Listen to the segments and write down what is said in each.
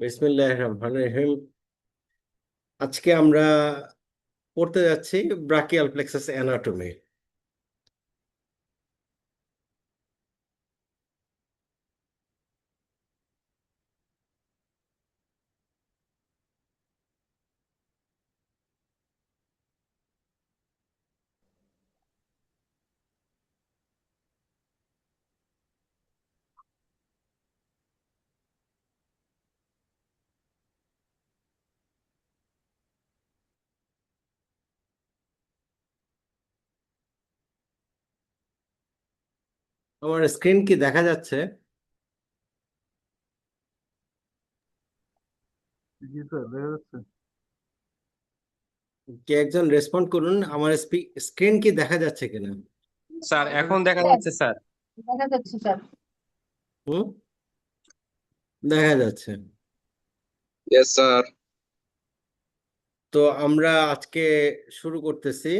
বিসমিল্লাহির রহমানির রহিম। আজকে আমরা পড়তে যাচ্ছি ব্রাকিয়াল প্লেক্সাস অ্যানাটমি। আমার স্ক্রিন কি দেখা যাচ্ছে? জি স্যার, দেখা যাচ্ছে। কে একজন রেসপন্ড করুন, আমার স্ক্রিন কি দেখা যাচ্ছে কিনা। স্যার এখন দেখা স্যার, যাচ্ছে স্যার। দেখা যাচ্ছে স্যার। হুম, দেখা যাচ্ছে। Yes sir. তো আমরা আজকে শুরু করতেছি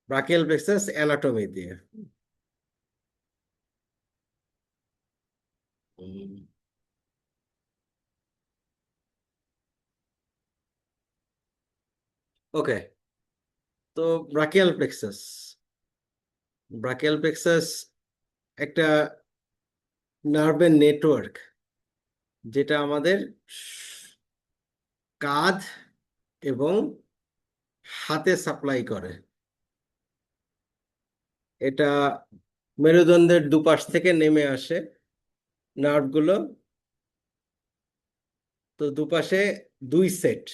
ব্রাকিয়াল প্লেক্সাস অ্যানাটমি দিয়ে। ওকে, তো ব্রাকিয়াল প্লেক্সাস ব্রাকিয়াল প্লেক্সাস একটা নার্ভের নেটওয়ার্ক, যেটা আমাদের কাঁধ এবং হাতে সাপ্লাই করে। এটা মেরুদণ্ডের দুপাশ থেকে নেমে আসে নার্ভগুলো। তো দুপাশে দুই সেট,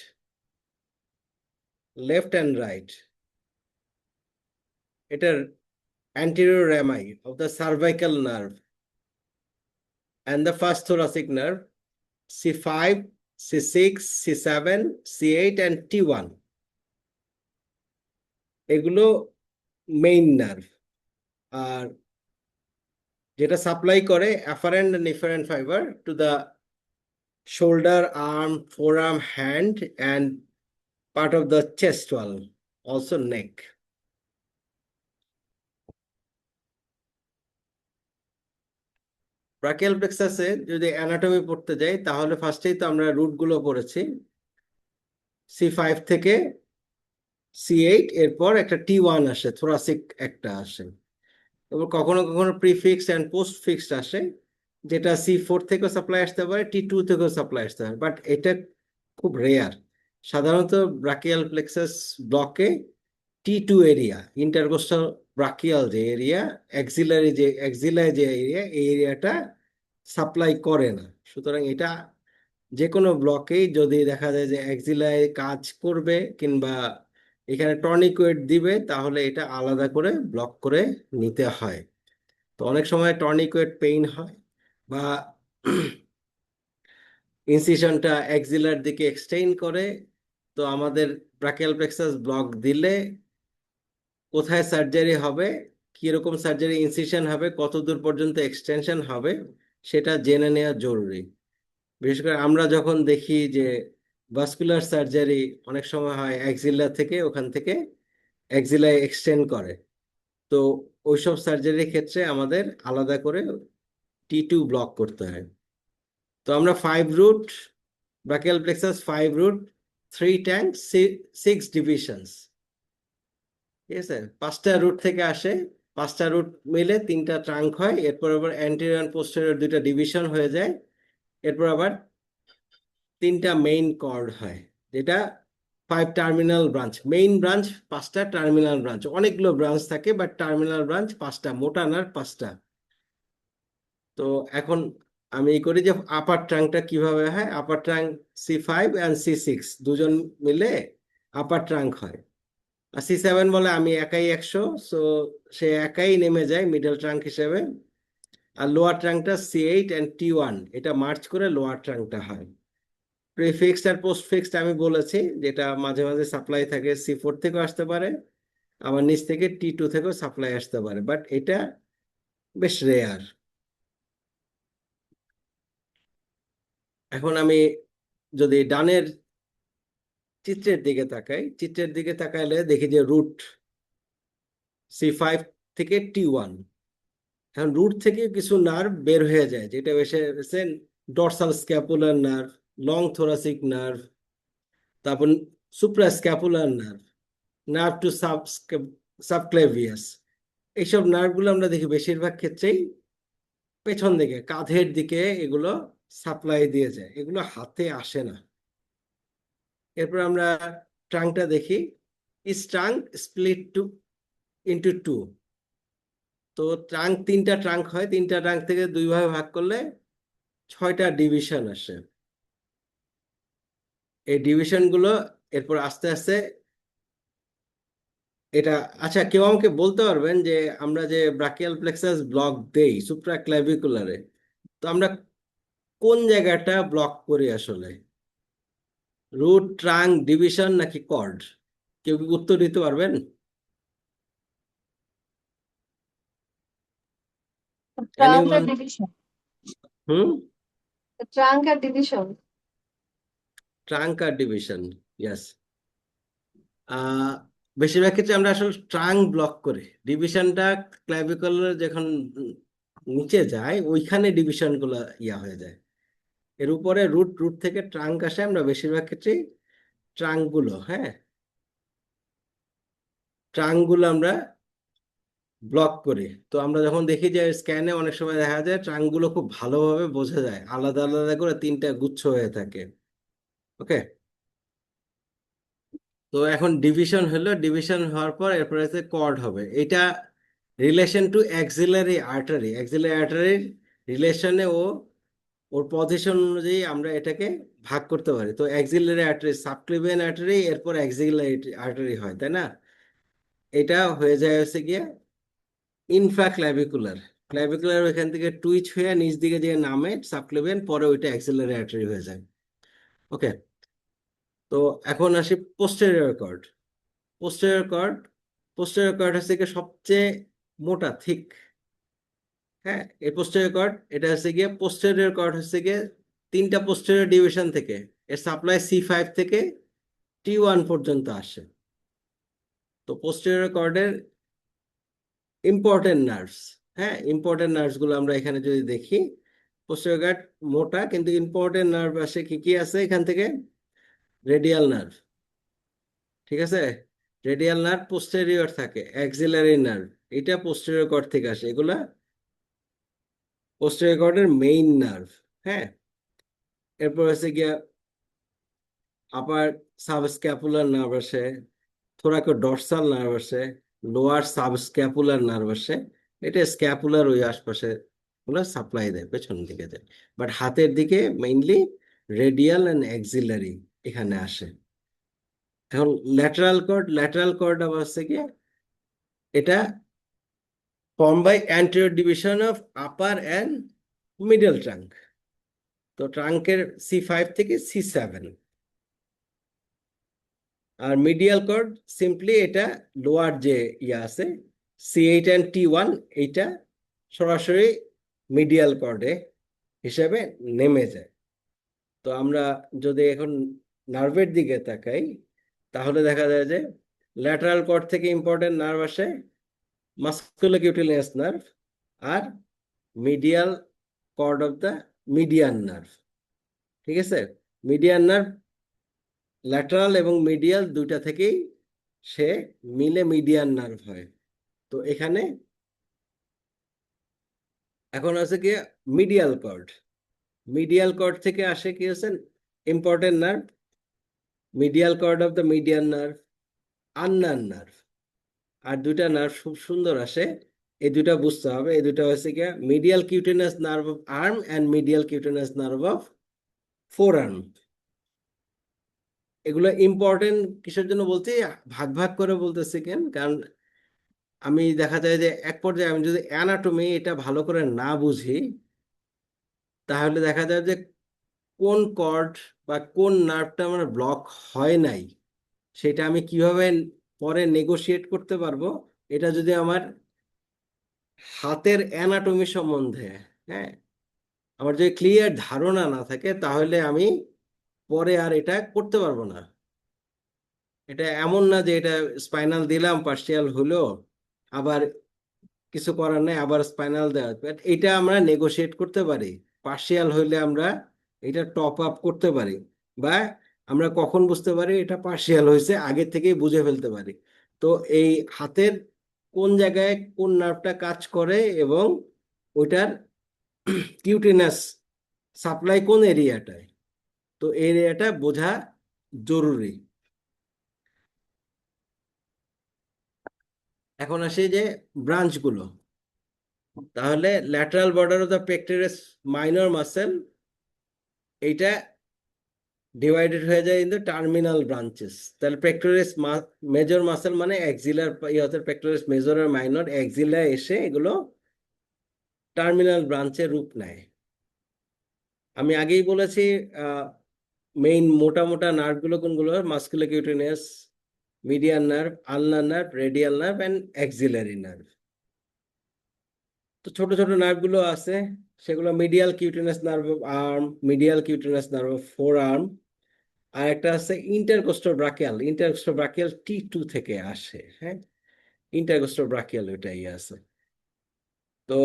লেফট অ্যান্ড রাইট। এটার anterior rami of the cervical nerve and the first thoracic nerve, C5, C6, C7, C8 and T1, এগুলো মেইন নার্ভ। আর যেটা সাপ্লাই করে afferent and efferent fiber to the shoulder, arm, forearm, hand and part of the chest wall, also neck. Brachial প্লেক্সাসে যদি anatomy পড়তে যাই, তাহলে ফার্স্টেই তো আমরা রুট গুলো পড়েছি। C5 থেকে C8, এরপর একটা T1 আসে, থোরাসিক একটা আসে। এবার কখনো কখনো প্রিফিক্সড অ্যান্ড পোস্ট ফিক্সড আসে, যেটা C4 থেকেও সাপ্লাই আসতে পারে, T2 থেকেও সাপ্লাই আসতে পারে, বাট এটা খুব রেয়ার। সাধারণত ব্রাকিয়াল প্লেক্সাস ব্লকে T2 এরিয়া, ইন্টারকোস্টাল ব্রাকিয়াল যে এরিয়া, এক্সিলায় যে এরিয়া, এই এরিয়াটা সাপ্লাই করে না। সুতরাং এটা যে কোনো ব্লকেই যদি দেখা যায় যে এক্সিলায় কাজ করবে কিংবা এখানে টর্নিকেট দিবে, তাহলে এটা আলাদা করে ব্লক করে নিতে হয়। তো অনেক সময় টর্নিকেট পেইন হয়, বা ইনসিশনটা এক্সিলার দিকে এক্সটেন্ড করে। তো আমাদের ব্রাকিয়াল প্লেক্সাস ব্লক দিলে কোথায় সার্জারি হবে, কিরকম সার্জারি ইনসিশন হবে, কত দূর পর্যন্ত এক্সটেনশন হবে, সেটা জেনে নেওয়া জরুরি। বিশেষ করে আমরা যখন দেখি যে ভাস্কুলার সার্জারি অনেক সময় হয় এক্সিলা থেকে, ওখান থেকে এক্সিলায় এক্সটেন্ড করে। তো ওইসব সার্জারির ক্ষেত্রে আমাদের আলাদা করে T2 ব্লক করতে হয়। তো আমরা 5 root brachial plexus, 5 root, 3 trunk, 6 divisions, ঠিক আছে। 5টা রুট থেকে আসে, 5টা রুট মিলে 3টা ট্রাঙ্ক হয়। এরপর আবার অ্যান্টেরিয়র পোস্টেরিয়র 2টা ডিভিশন হয়ে যায়। এরপর আবার 3টা মেইন কর্ড হয়, যেটা 5 টার্মিনাল ব্রাঞ্চ। মেইন ব্রাঞ্চ 5টা, টার্মিনাল ব্রাঞ্চ অনেকগুলো ব্রাঞ্চ থাকে, বাট টার্মিনাল ব্রাঞ্চ 5টা, মোটা নার 5টা। তো এখন আমি করি যে আপার ট্রাঙ্কটা কিভাবে হয়। আপার ট্রাঙ্ক C5 অ্যান্ড C6 দুজন মিলে আপার ট্রাঙ্ক হয়। আর C7 বলে আমি একাই 100, সো সে একাই নেমে যায় মিডল ট্রাঙ্ক হিসেবে। আর লোয়ার ট্রাঙ্কটা C8 অ্যান্ড T1, এটা মার্চ করে লোয়ার ট্রাঙ্কটা হয়। প্রিফিক্সড আর পোস্ট ফিক্সড আমি বলেছি, যেটা মাঝে মাঝে সাপ্লাই থাকে C4 থেকেও আসতে পারে, আবার নিচ থেকে T2 থেকেও সাপ্লাই আসতে পারে, বাট এটা বেশ রেয়ার। এখন আমি যদি ডানের চিত্রের দিকে তাকাই, চিত্রের দিকে তাকাইলে দেখি যে রুট C5 থেকে T1, এখন রুট থেকে কিছু নার্ভ বের হয়ে যায়, যেটা এসে dorsal scapular nerve, long thoracic nerve, তারপর সুপ্রাস্ক্যাপুলার নার্ভ, নার্ভ টু সাবক্লেভিয়াস। এইসব নার্ভগুলো আমরা দেখি বেশিরভাগ ক্ষেত্রেই পেছন দিকে কাঁধের দিকে এগুলো সাপ্লাই দিয়ে যায়, এগুলো হাতে আসে না। এরপর আমরা ট্রাঙ্কটা দেখি। Is trunk split to into two. তো ট্রাঙ্ক, তিনটা ট্রাঙ্ক হয়, তিনটা ট্রাঙ্ক থেকে দুই ভাগে ভাগ করলে 6টা ডিভিশন আসে। এই ডিভিশন গুলো এরপর আস্তে আস্তে এটা, আচ্ছা কেউ আমাকে বলতে পারবেন যে আমরা যে ব্রাকিয়াল প্লেক্সাস ব্লক দেই সুপ্রাক্লাভিকুলারে, তো আমরা কোন জায়গাটা ব্লক করি আসলে? রুট, ট্রাঙ্ক, ডিভিশন নাকি কর্ড? কেউ কি উত্তর দিতে পারবেন? ট্রাঙ্ক আর এনিওয়ান? ডিভিশন। হুম, ট্রাঙ্ক আর ডিভিশন। ট্রাঙ্ক আর ডিভিশন, ইয়েস। আহ বেশিরভাগ ক্ষেত্রে আমরা আসলে ট্রাঙ্ক ব্লক করি, ডিভিশনটা ক্লাভিকুলার যখন নিচে যায় ওইখানে ডিভিশন গুলো ইয়া হয়ে যায়। এর উপরে রুট, রুট থেকে ট্রাঙ্ক আসে, আমরা বেশিরভাগ ক্ষেত্রে ট্রাঙ্ক গুলো, হ্যাঁ, ট্রাঙ্ক গুলো আমরা ব্লক করি। তো আমরা যখন দেখি যে স্ক্যানে অনেক সময় দেখা যায় ট্রাঙ্ক গুলো খুব ভালোভাবে বোঝা যায়, আলাদা আলাদা করে তিনটা গুচ্ছ হয়ে থাকে। ওকে, তো এখন ডিভিশন হলো, ডিভিশন হওয়ার পর এরপরে কর্ড হবে। এটা relation to axillary artery, axillary আর্টারির রিলেশনে ও ওর পজিশন অনুযায়ী আমরা এটাকে ভাগ করতে পারি। তো অ্যাক্সিলারি আর্টারি, সাবক্লিভিয়ান আর্টারি, এরপর অ্যাক্সিলারি আর্টারি হয়, তাই না? এটা হয়ে যায় হচ্ছে গিয়ে ইনফ্রাক্লাভিকুলার। ক্লাভিকুলার ওইখান থেকে টুইচ হয়ে নিচ দিকে যে নামে সাবক্লিভিয়ান, পরে ওইটা অ্যাক্সিলারি আর্টারি হয়ে যায়। ওকে, তো এখন আসি posterior cord. Posterior cord, posterior cord হচ্ছে গিয়ে সবচেয়ে মোটা, থিক। হ্যাঁ, এই পোস্টেরিয়র কর্ড, এটা হচ্ছে গিয়ে পোস্টেরিয়র কর্ড হচ্ছে গিয়ে তিনটা পোস্টেরিয়র ডিভিশন থেকে এর সাপ্লাই C5 থেকে T1 পর্যন্ত আসে। তো পোস্টেরিয়র কর্ডের ইম্পর্টেন্ট নার্ভস, হ্যাঁ, ইম্পর্টেন্ট নার্ভস গুলো আমরা এখানে যদি দেখি, পোস্টেরিয়র কর্ড মোটা, কিন্তু ইম্পর্টেন্ট নার্ভ আসে কি কি আছে এখান থেকে? রেডিয়াল নার্ভ, ঠিক আছে? রেডিয়াল নার্ভ পোস্টেরিয়র থাকে, অ্যাক্সিলারি নার্ভ এটা পোস্টেরিয়র কর্ড থেকে আসে, এগুলা পোস্টেরিয়র কর্ডের মেইন নার্ভ। হ্যাঁ, এরপর হচ্ছে গিয়া আপার সাবস্ক্যাপুলার নার্ভ আসে, থোরাকো ডর্সাল নার্ভ আসে, লোয়ার সাবস্ক্যাপুলার নার্ভ আসে। এটা স্ক্যাপুলার ওই আশপাশে গুলো সাপ্লাই দেয়, পেছন দিকে দেয়। বাট হাতের দিকে মেইনলি রেডিয়াল অ্যান্ড অ্যাক্সিলারি এখানে আসে। এখন ল্যাটারাল কর্ড, ল্যাটারাল কর্ড আবার হচ্ছে কি, এটা form by anterior division of upper and middle trunk. তো ট্রাঙ্কের C5 থেকে C7। আর মিডিয়াল কর্ড সিম্পলি এটা লোয়ার যে ইয়া আছে C8 অ্যান্ড T1, এইটা সরাসরি মিডিয়াল কর্ডে হিসেবে নেমে যায়। তো আমরা যদি এখন নার্ভের দিকে তাকাই, তাহলে দেখা যায় যে ল্যাটারাল কর্ড থেকে ইম্পর্টেন্ট নার্ভ আসে মাস্কুলোকিউটেনিয়াস নার্ভ আর medial cord of the median nerve. ঠিক আছে, মিডিয়ান নার্ভ ল্যাটারাল এবং মিডিয়াল দুইটা থেকেই সে মিলে মিডিয়ান নার্ভ হয়। তো এখানে এখন আছে কি মিডিয়াল কর্ড, মিডিয়াল কর্ড থেকে আসে কি হচ্ছে important nerve, medial cord of the median nerve, আন্নান নার্ভ। আর দুইটা নার্ভ খুব সুন্দর আসে, এই দুইটা বুঝতে হবে। এই দুইটা হচ্ছে কি medial cutaneous nerve of arm and medial cutaneous nerve of forearm. এগুলো ইম্পর্টেন্ট কিসের জন্য বলছি, ভাগ ভাগ করে বলতেছি কেন, কারণ আমি দেখা যায় যে এক পর্যায়ে আমি যদি অ্যানাটমি এটা ভালো করে না বুঝি, তাহলে দেখা যায় যে কোন কর্ড বা কোন নার্ভটা আমার ব্লক হয় নাই সেটা আমি কিভাবে পরে নেগোশিয়েট করতে পারবো, এটা যদি আমার হাতের অ্যানাটমি সম্বন্ধে, হ্যাঁ, আমার যদি ক্লিয়ার ধারণা না থাকে, তাহলে আমি পরে আর এটা করতে পারবো না। এটা এমন না যে এটা স্পাইনাল দিলাম পার্সিয়াল হলো, আবার কিছু করার নাই, আবার স্পাইনাল দেওয়া, বাট এটা আমরা নেগোশিয়েট করতে পারি। পার্শিয়াল হইলে আমরা এটা টপ আপ করতে পারি, বা আমরা কখন বুঝতে পারি এটা পার্শিয়াল হয়েছে আগে থেকেই বুঝে ফেলতে পারি। তো এই হাতের কোন জায়গায় কোন নার্ভটা কাজ করে এবং ওইটার কিউটিনাস সাপ্লাই কোন এরিয়াটায়, তো এরিয়াটা বোঝা জরুরি। এখন আসি যে ব্রাঞ্চগুলো। তাহলে lateral border of the pectoralis minor muscle, এইটা ডিভাইডেড হয়ে যায় ইন দ্য টার্মিনাল ব্রাঞ্চেস। তাহলে পেক্টোরাস মেজর মাসেল মানে এক্সিলার, ইহতের পেক্টোরাস মেজর আর মাইনর এক্সিলা এসে এগুলো টার্মিনাল ব্রাঞ্চের রূপ নেয়। আমি আগেই বলেছি মেইন মোটা মোটা নার্ভ গুলো কোনগুলো, musculocutaneous, median nerve, ulnar nerve, radial nerve and axillary nerve. তো ছোট ছোট নার্ভ গুলো আছে, সেগুলো medial cutaneous nerve of arm, medial cutaneous nerve of forearm, আর একটা আছে intercostal brachial. Intercostal brachial T2 থেকে আসে, হ্যাঁ, ইন্টারকোস্টাল ব্রাকিয়াল ওইটাই আছে। তো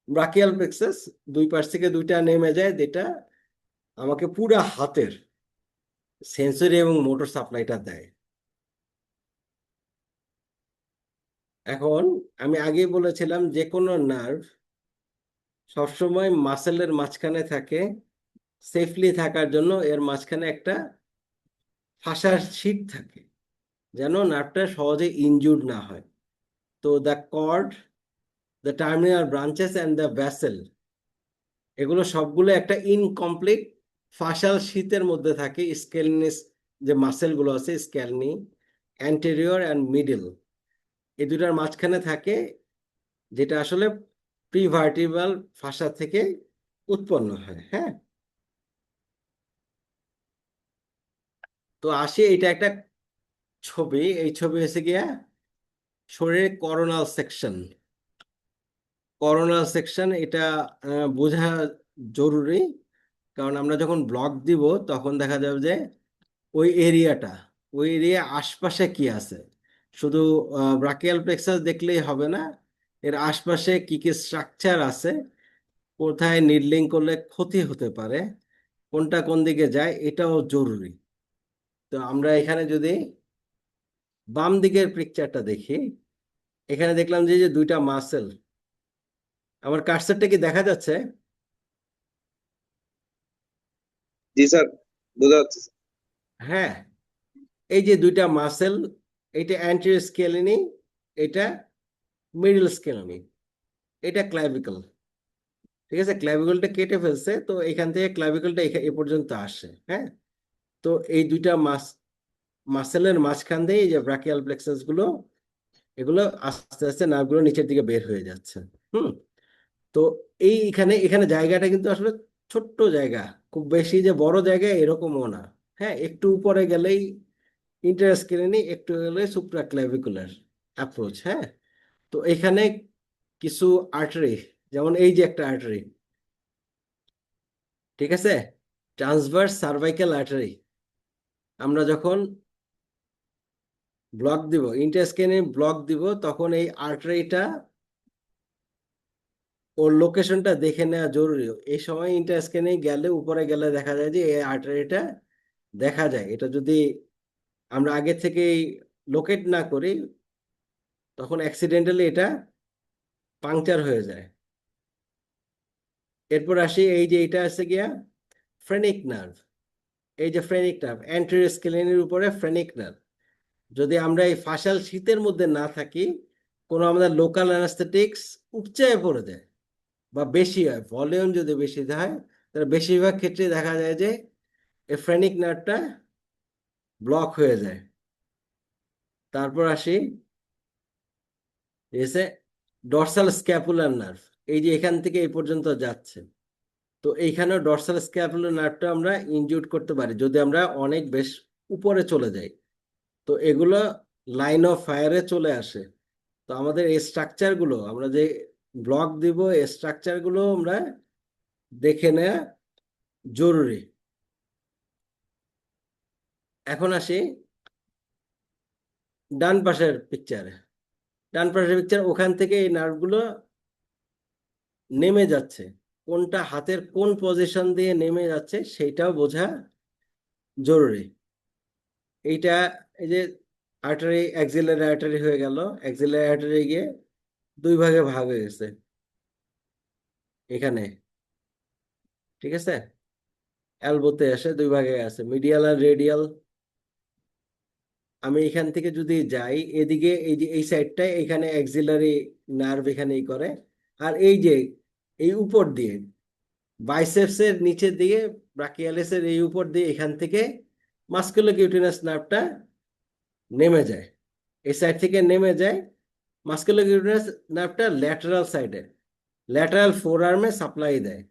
ব্রাকিয়াল প্লেক্সাস দুই পাশ থেকে দুইটা নেমে যায়, যেটা আমাকে পুরা হাতের সেন্সরি এবং মোটর সাপ্লাইটা দেয়। এখন আমি আগেই বলেছিলাম যে কোনো নার্ভ সবসময় মাসেলের মাঝখানে থাকে, সেফলি থাকার জন্য এর মাঝখানে একটা ফাঁসার শীট থাকে, যেন নার্ভটা সহজে ইনজুর্ড না হয়। তো the cord, the terminal branches and the vessel, এগুলো সবগুলো একটা ইনকমপ্লিট ফাসাল শীতের মধ্যে থাকে। স্কেলনিস যে মাসেলগুলো আছে, স্ক্যালনি, অ্যান্টেরিয়র অ্যান্ড মিডল, এই দুটার মাঝখানে থাকে, যেটা আসলে প্রিভার্টিব্রাল ফাসা থেকে উৎপন্ন হয়। হ্যাঁ, তো আসি, এটা একটা ছবি, এই ছবি হচ্ছে গিয়া শরীরের করোনাল সেকশন। করোনাল সেকশন এটা বোঝা জরুরি, কারণ আমরা যখন ব্লক দিব তখন দেখা যাবে যে ওই এরিয়াটা, ওই এরিয়া আশপাশে কি আছে। শুধু ব্রাকিয়াল প্লেক্সাস দেখলেই হবে না, এর আশপাশে কি কি স্ট্রাকচার আছে, কোথায় নিডলিং করলে ক্ষতি হতে পারে, কোনটা কোন দিকে যায়, এটাও জরুরি। তো আমরা এখানে যদি বাম দিকের পিকচারটা দেখি, এখানে দেখলাম যে যে দুইটা মাসেল, আমার কার্সারটা কি দেখা যাচ্ছে? জি স্যার, বোঝা যাচ্ছে স্যার। হ্যাঁ, এই যে দুইটা মাসেল, এটা অ্যান্টেরিয়র স্কেলেনি, এটা মিডল স্কেলেনি, এটা ক্লাভিকল। ঠিক আছে, ক্লাভিকলটা কেটে ফেলছে, তো এখান থেকে ক্লাভিকলটা এ পর্যন্ত আসে। হ্যাঁ, তো এই দুইটা মাসেলের মাঝখান দিয়ে এই যে ব্রাকিয়াল প্লেক্সাস গুলো, এগুলো আস্তে আস্তে নার্ভগুলো নিচের দিকে বের হয়ে যাচ্ছে। হুম, তো এখানে এখানে জায়গাটা কিন্তু আসলে ছোট্ট জায়গা, খুব বেশি যে বড় জায়গা এরকমও না। হ্যাঁ, একটু উপরে গেলেই ইন্টারস্কেলেনি, একটু গেলে সুপ্রাক্লাভিকুলার অ্যাপ্রোচ। হ্যাঁ, তো এখানে কিছু আর্টারি, যেমন এই যে একটা আর্টারি, ঠিক আছে, ট্রান্সভার্স সার্ভাইকাল আর্টারি, আমরা যখন ব্লক দিব, ইন্টারস্কেনে ব্লক দিব, তখন এই আর্টারিটা ওর লোকেশনটা দেখে নেওয়া জরুরি। এই সময় ইন্টারস্কেনে গেলে, উপরে গেলে দেখা যায় যে এই আর্টারিটা দেখা যায়। এটা যদি আমরা আগে থেকেই লোকেট না করি, তখন অ্যাক্সিডেন্টালি এটা পাংচার হয়ে যায়। এরপর আসি, এই যে এটা আছে গিয়া ফ্রেনিক নার্ভ। এই যে ফ্রেনিক নার্ভ, অ্যান্টেরিয়র স্কেলেনের উপরে ফ্রেনিক নার্ভ। যদি আমরা এই ফাসাল শীতের মধ্যে না থাকি, কোনো আমাদের লোকাল অ্যানাস্থেটিক্স উপচায় পড়ে যায় বা বেশি হয়, ভলিউম যদি বেশি হয়, তাহলে বেশিরভাগ ক্ষেত্রে দেখা যায় যে এই ফ্রেনিক নার্ভটা ব্লক হয়ে যায়। তারপর আসি, এসে ডর্সাল স্ক্যাপুলার নার্ভ, এই যে এখান থেকে এই পর্যন্ত যাচ্ছে। তো এইখানেও ডর্সাল স্ক্যাপুলার নার্ভটা আমরা ইনজিউর করতে পারি যদি আমরা অনেক বেশ উপরে চলে যাই। তো এগুলো লাইন অফ ফায়ারে চলে আসে। তো আমাদের এই স্ট্রাকচারগুলো, আমরা যে ব্লক দিব, এই স্ট্রাকচারগুলো আমরা দেখে নেওয়া জরুরি। এখন আসি ডান পাশের পিকচারে। ডান পাশের পিকচার, ওখান থেকে এই নার্ভগুলো নেমে যাচ্ছে, কোনটা হাতের কোন পজিশন দিয়ে নেমে যাচ্ছে সেইটাও বোঝা জরুরি। এইটা এই যে আর্টারি, অ্যাক্সিলারি আর্টারি হয়ে গেল, অ্যাক্সিলারি আর্টারি গিয়ে দুই ভাগে ভাগ হয়ে গেছে এখানে, ঠিক আছে। এলবোতে এসে দুই ভাগে আছে, মিডিয়াল আর রেডিয়াল। আমি এখান থেকে যদি যাই এদিকে, এই যে এই সাইডটায়, এখানে অ্যাক্সিলারি নার্ভ এখানে ই করে। আর এই যে এই উপর দিয়ে বাইসেপস এর নিচের দিকে, ব্রাকিয়ালিসের এই উপর দিয়ে এখান থেকে মাস্কুলোকিউটেনাস নার্ভটা নেমে যায়, এই সাইড থেকে নেমে যায়। মাস্কুলোকিউটেনাস নার্ভটা ল্যাটারাল সাইডে, ল্যাটারাল ফোর আর্মে সাপ্লাই দেয়।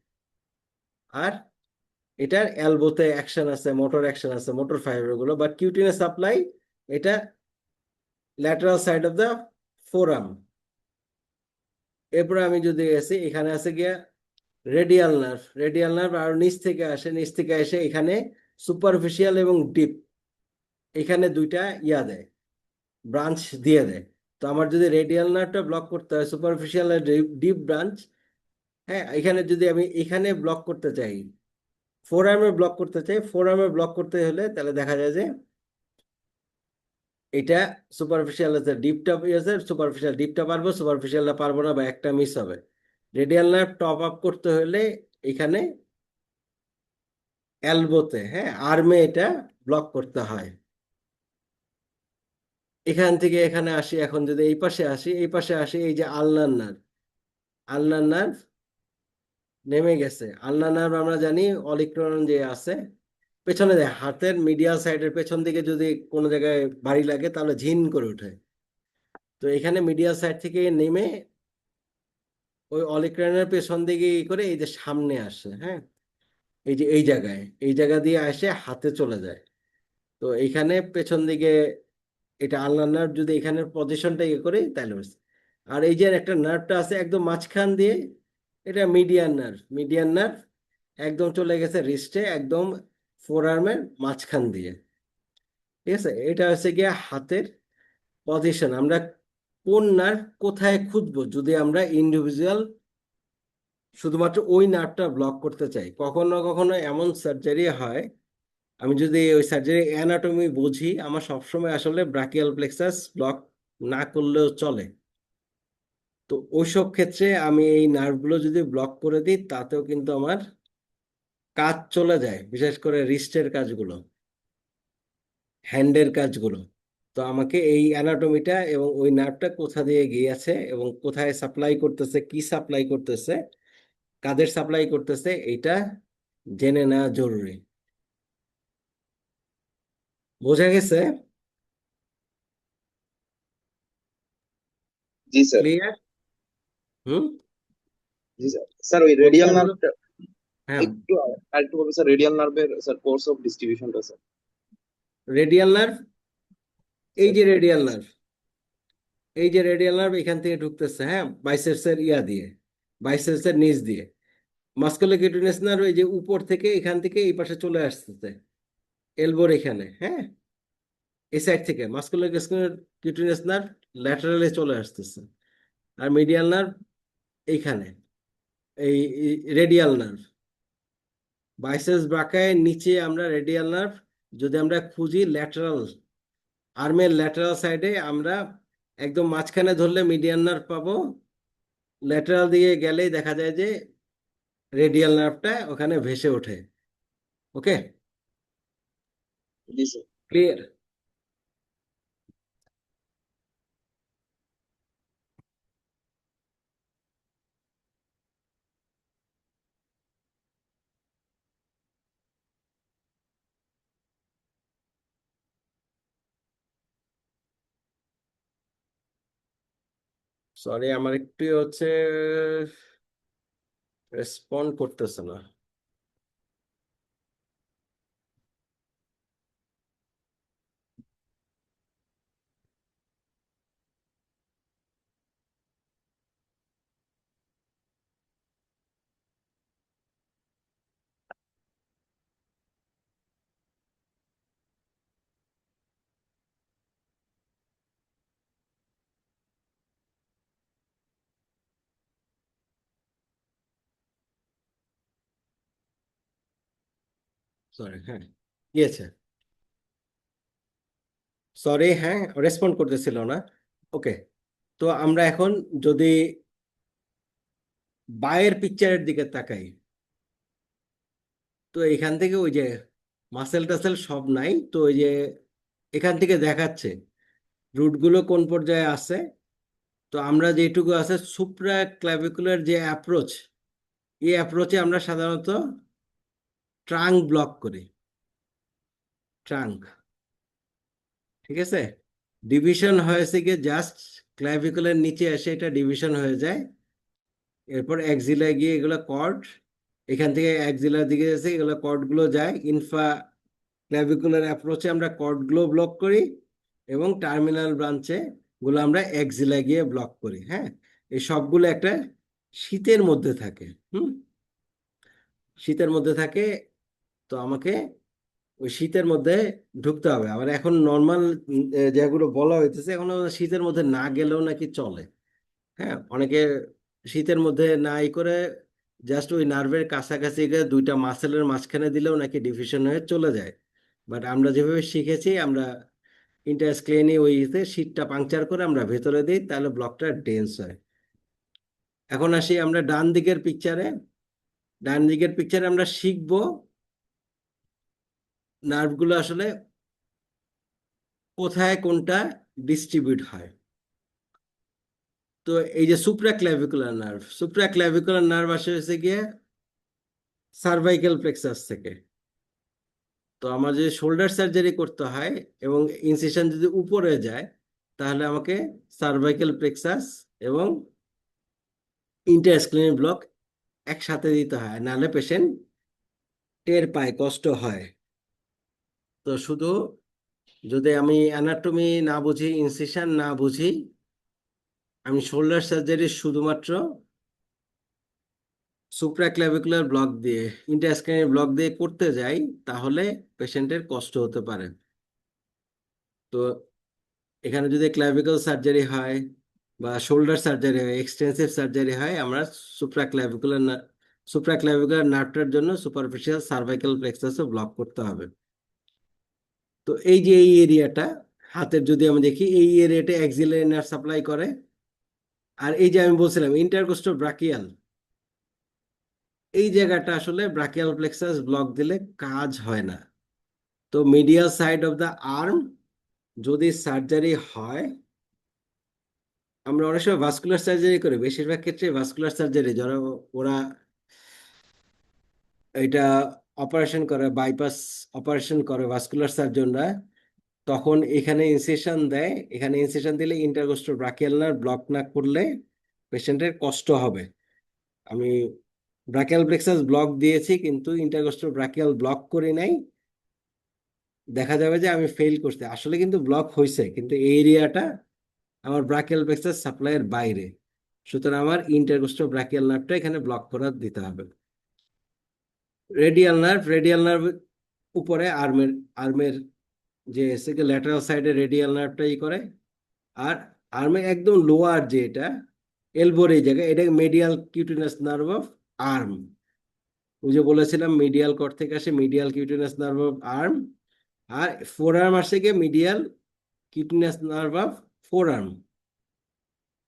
আর এটার এলবোতে অ্যাকশন আছে, মোটর অ্যাকশন আছে, মোটর ফাইবার গুলো, বাট কিউটিনাস সাপ্লাই এটা lateral side of the four arm. এরপরে আমি যদি আসি, এখানে আছে গিয়া রেডিয়াল নার্ভ, রেডিয়াল নার্ভ আর নিচ থেকে আসে, নিচ থেকে এসে এখানে সুপারফিশিয়াল এবং ডিপ, এখানে দুইটা ইয়া দেয়, ব্রাঞ্চ দিয়ে দেয়। তো আমার যদি রেডিয়াল নার্ভটা ব্লক করতে হয়, সুপারফিশিয়াল আর ডিপ ব্রাঞ্চ, হ্যাঁ, এখানে যদি আমি এখানে ব্লক করতে চাই, ফোর আর্মে ব্লক করতে চাই, ফোর আর্মে ব্লক করতে হলে তাহলে দেখা যায় যে এটা সুপারফিশিয়াল আছে, ডিপটা আছে, সুপারফিশিয়াল ডিপটা পারবো, সুপারফিশিয়ালটা পারবো না, বা একটা মিস হবে। রেডিয়াল নার্ভ টপ আপ করতে হলে এখানে এলবোতে, হ্যাঁ, আর্মে এটা ব্লক করতে হয়। এখান থেকে এখানে আসি, এখন যদি এই পাশে আসি, এই পাশে আসি, এই যে আলনার নার্ভ, আলনার নার্ভ নেমে গেছে। আলনার নার্ভ আমরা জানি অলিক্রন যে আছে পেছনে দেয়, হাতের মিডিয়াল সাইডের পেছন দিকে যদি কোনো জায়গায় ভারী লাগে তাহলে ঝিন করে ওঠে। তো এখানে মিডিয়াল সাইড থেকে নেমে ওই অলিক্রনের পেছন দিকে ই করে এই যে সামনে আসে, হ্যাঁ, এই যে এই জায়গায়, এই জায়গা দিয়ে আসে হাতে চলে যায়। তো এইখানে পেছন দিকে এটা আলনার নার্ভ, যদি এখানের পজিশনটা ইয়ে করে তাহলে হচ্ছে। আর এই যে একটা নার্ভটা আছে একদম মাঝখান দিয়ে, এটা মিডিয়ান নার্ভ, মিডিয়ান নার্ভ একদম চলে গেছে রিস্টে, একদম ফোর আর্মের মাঝখান দিয়ে, ঠিক আছে। এটা হচ্ছে গিয়ে হাতের পজিশন। আমরা কোন নার্ভ কোথায় খুঁজবো যদি আমরা ইন্ডিভিজুয়াল শুধুমাত্র ওই নার্ভটা ব্লক করতে চাই? কখনো কখনো এমন সার্জারি হয়, আমি যদি ওই সার্জারি অ্যানাটমি বুঝি, আমার সবসময় আসলে ব্রাকিয়াল প্লেক্সাস ব্লক না করলেও চলে। তো ওইসব ক্ষেত্রে আমি এই নার্ভগুলো যদি ব্লক করে দিই তাতেও কিন্তু আমার কাজ চলে যায়, বিশেষ করে রিস্টের কাজগুলো, হ্যান্ডের কাজগুলো। তো আমাকে এই অ্যানাটমিটা এবং ওই নার্ভটা কোথা দিয়ে গিয়েছে এবং কোথায় সাপ্লাই করতেছে, কি সাপ্লাই করতেছে, কাদের সাপ্লাই করতেছে, এটা জেনে নেওয়া জরুরি। বোঝা গেছে? জি স্যার। ক্লিয়ার? হুম। জি স্যার। স্যার ওই রেডিয়াল কোশ্চেন, নার্ভটা হ্যাঁ, একটু আরেকটু বলবেন স্যার, রেডিয়াল নার্ভের স্যার কোর্স অফ ডিস্ট্রিবিউশনটা স্যার। রেডিয়াল নার্ভ, এই স্যার যে রেডিয়াল নার্ভ, এই যে রেডিয়াল নার্ভ এখান থেকে ঢুকতেছে, হ্যাঁ, বাইসেপস এর ইয়া দিয়ে, বাইসেপস এর নিচ দিয়ে। মাস্কুলোকিউটেনাস নার্ভ এই যে উপর থেকে এখান থেকে এই পাশে চলে আসতেছে এলবোর এখানে, হ্যাঁ, এই সাইড থেকে মাস্কুলোকিউটেনাস নার্ভ ল্যাটারালে চলে আসতেছে। আর মিডিয়াল নার্ভ এইখানে, এই রেডিয়াল নার্ভ বাইসেপস ব্রাকায় নিচে আমরা রেডিয়াল নার্ভ যদি আমরা খুঁজি ল্যাটারাল, আর্মের ল্যাটারাল সাইডে আমরা একদম মাঝখানে ধরলে মিডিয়াল নার্ভ পাবো, ল্যাটারাল দিকে গেলেই দেখা যায় যে রেডিয়াল নার্ভটা ওখানে ভেসে ওঠে। ওকে, জি স্যার। ক্লিয়ার? সরি, আমার একটু হচ্ছে রেসপন্ড করতেছে না। সরি, হ্যাঁ গিয়েছে। সরি, হ্যাঁ রেসপন্ড করতেছিল না। ওকে, তো আমরা এখন যদি বায়ের পিকচারের দিকে তাকাই, তো এখান থেকে ওই যে মাসেল টাসেল সব নাই, তো ওই যে এখান থেকে দেখাচ্ছে রুটগুলো কোন পর্যায়ে আছে। তো আমরা যেটুকু আছে সুপ্রা ক্লাভিকুলার যে অ্যাপ্রোচ, এই অ্যাপ্রোচে আমরা সাধারণত ট্রাঙ্ক ব্লক করি, ট্রাঙ্ক। ঠিক আছে, ডিভিশন হয়েছে গিয়ে জাস্ট ক্লাভিকুলার নিচে এসে এটা ডিভিশন হয়ে যায়। এরপর অ্যাক্সিলায় গিয়ে এগুলো কর্ড, এখান থেকে অ্যাক্সিলার দিকে এসে এগুলো কর্ডগুলো যায়। ইনফা ক্লাভিকুলার অ্যাপ্রোচে আমরা কর্ডগুলো ব্লক করি, এবং টার্মিনাল ব্রাঞ্চে গুলো আমরা অ্যাক্সিলায় গিয়ে ব্লক করি। হ্যাঁ, এই সবগুলো একটা শীতের মধ্যে থাকে। শীতের মধ্যে থাকে, তো আমাকে ওই শীতের মধ্যে ঢুকতে হবে। আবার এখন নর্মাল যেগুলো বলা হইতেছে, এখন শীতের মধ্যে না গেলেও নাকি চলে। হ্যাঁ, অনেকে শীতের মধ্যে না ই করে জাস্ট ওই নার্ভের কাছাকাছি গিয়ে দুইটা মাসেলের মাঝখানে দিলেও নাকি ডিফিউশন হয়ে চলে যায়। বাট আমরা যেভাবে শিখেছি, আমরা ইন্টারস্ক্লেনি ওই শীটটা পাংচার করে আমরা ভেতরে দিই, তাহলে ব্লকটা ডেন্স হয়। এখন আসি আমরা ডান দিকের পিকচারে। ডান দিকের পিকচারে আমরা শিখবো নার্ভগুলো আসলে কোথায় কোনটা ডিস্ট্রিবিউট হয়। তো এই যে সুপ্রা ক্লাভিকুলার নার্ভ আসে হচ্ছে গিয়ে সার্ভাইকাল প্লেক্সাস থেকে। তো আমার যদি শোল্ডার সার্জারি করতে হয় এবং ইনসিশন যদি উপরে যায়, তাহলে আমাকে সার্ভাইকাল প্লেক্সাস এবং ইন্টারস্ক্লেনি ব্লক একসাথে দিতে হয়, নাহলে পেশেন্ট টের পায়, কষ্ট হয়। তো শুধু যদি আমি অ্যানাটমি না বুঝি, ইনসিশন না বুঝি, আমি শোল্ডার সার্জারি শুধুমাত্র সুপ্রাক্লাভিকুলার ব্লক দিয়ে, ইন্টারস্ক্রেনিয়াল ব্লক দিয়ে করতে যাই, তাহলে পেশেন্টের কষ্ট হতে পারে। তো এখানে যদি ক্লাভিকল সার্জারি হয় বা শোল্ডার সার্জারি হয়, এক্সটেন্সিভ সার্জারি হয়, আমরা সুপ্রাক্লাভিকুলার নার্ভটার জন্য সুপারফিশিয়াল সার্ভাইকাল প্লেক্সাসও ব্লক করতে হবে। তো এই যে এই এরিয়াটা হাতের যদি আমি দেখি, এই এরিয়াটা অ্যাক্সিলারি নার্ভ সাপ্লাই করে। আর এই যে আমি বলছিলাম ইন্টারকোস্টাল ব্রাকিয়াল, এই জায়গাটা আসলে ব্রাকিয়াল প্লেক্সাস ব্লক দিলে কাজ হয় না। তো medial side of the arm যদি সার্জারি হয়, আমরা অনেক সময় ভাস্কুলার সার্জারি করি, বেশিরভাগ ক্ষেত্রে ভাস্কুলার সার্জারি যারা ওরা এটা অপারেশন করে, বাইপাস অপারেশন করে ভাস্কুলার সার্জনরা, তখন এখানে ইনসিশন দেয়। এখানে ইনসিশন দিলে ইন্টারকোস্টাল ব্রাকিয়াল নার্ভ ব্লক না করলে পেশেন্টের কষ্ট হবে। আমি ব্রাকিয়াল প্লেক্সাস ব্লক দিয়েছি কিন্তু ইন্টারকোস্টাল ব্রাকিয়াল ব্লক করি নাই, দেখা যাবে যে আমি ফেল করছি। আসলে কিন্তু ব্লক হয়েছে, কিন্তু এই এরিয়াটা আমার ব্রাকিয়াল প্লেক্সাস সাপ্লাইয়ের বাইরে। সুতরাং আমার ইন্টারকোস্টাল ব্রাকিয়াল নার্ভটা এখানে ব্লক করা দিতে হবে। রেডিয়াল নার্ভ উপরে আর্মের, আর্মের যে ল্যাটারাল সাইডে রেডিয়াল নার্ভটা ই করে। আর আর্মের একদম লোয়ার যে এটা এলবোর এই জায়গায়, এটা medial cutaneous nerve of arm. ওই যে বলেছিলাম মিডিয়াল কর্ড থেকে আসে medial cutaneous nerve of arm, আর ফোর আর্ম আসে গিয়ে medial cutaneous nerve of forearm.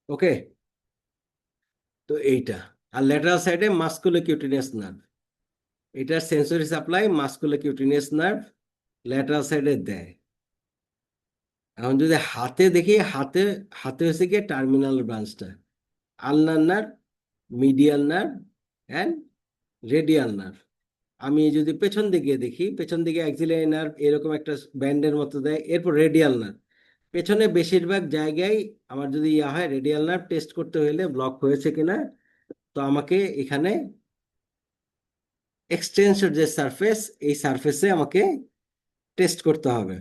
Okay, তো এইটা। আর ল্যাটারাল সাইডে মাস্কুলোকিউটিনিয়াস নার্ভ, এটার sensory supply musculocutaneous nerve lateral সাইডে দেয়। এখন যদি হাতে দেখি, হাতে হাতে হচ্ছে গিয়ে টার্মিনাল ব্রাঞ্চটা ulnar nerve, medial nerve and radial nerve. আমি যদি পেছন দিকে দেখি, পেছন দিকে অ্যাক্সিলারি নার্ভ এরকম একটা ব্যান্ডের মতো দেয়। এরপর রেডিয়াল নার্ভ, পেছনে বেশিরভাগ জায়গায় আমার যদি ইয়া হয়, রেডিয়াল নার্ভ টেস্ট করতে হলে ব্লক হয়েছে কিনা, তো আমাকে এখানে এক্সটেনশন যে সারফেস, এই সারফেসে আমাকে টেস্ট করতে হবে।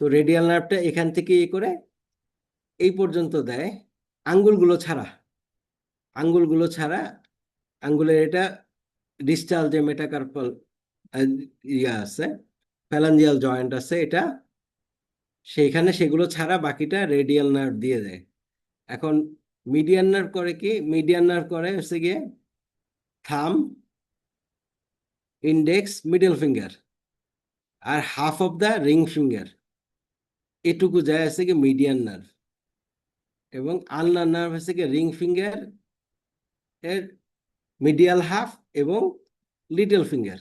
তো রেডিয়াল নার্ভটা এখান থেকে ই করে এই পর্যন্ত দেয়, আঙ্গুলগুলো ছাড়া, আঙ্গুলগুলো ছাড়া। আঙ্গুলের এটা ডিস্টাল যে মেটাকার্পাল ইয়া আছে, ফ্যালাঞ্জিয়াল জয়েন্ট আছে, এটা সেইখানে সেগুলো ছাড়া বাকিটা রেডিয়াল নার্ভ দিয়ে দেয়। এখন মিডিয়ান নার্ভ করে কি? মিডিয়ান নার্ভ করে হচ্ছে গিয়ে থাম, ইন্ডেক্স, মিডল ফিঙ্গার, আর half of the ring finger এটুকু যায় আছে কি মিডিয়ান নার্ভ, এবং আলনার নার্ভ হচ্ছে কি রিং ফিঙ্গার এর মিডিয়াল হাফ এবং লিটল ফিঙ্গার।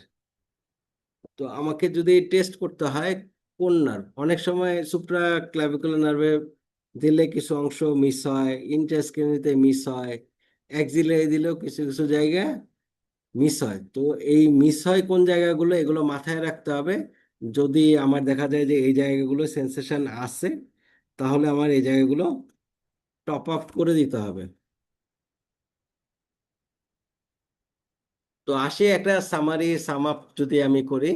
তো আমাকে যদি টেস্ট করতে হয় কোন নার্ভ, অনেক সময় সুপ্রা ক্লাভিকুলার নার্ভে দিলে কিছু অংশ মিস হয়, ইন্টারস্ক্রিনিতে মিস হয়, অ্যাক্সিলারি দিলেও কিছু কিছু জায়গা মিস হয়। তো এই মিস হয় কোন জায়গাগুলো, এগুলো মাথায় রাখতে হবে। যদি আমার দেখা যায় যে এই জায়গাগুলো সেন্সেশন আছে, তাহলে আমার এই জায়গাগুলো টপ আপ করে দিতে হবে। তো আসি একটা সামারি সাম আপ যদি আমি করি,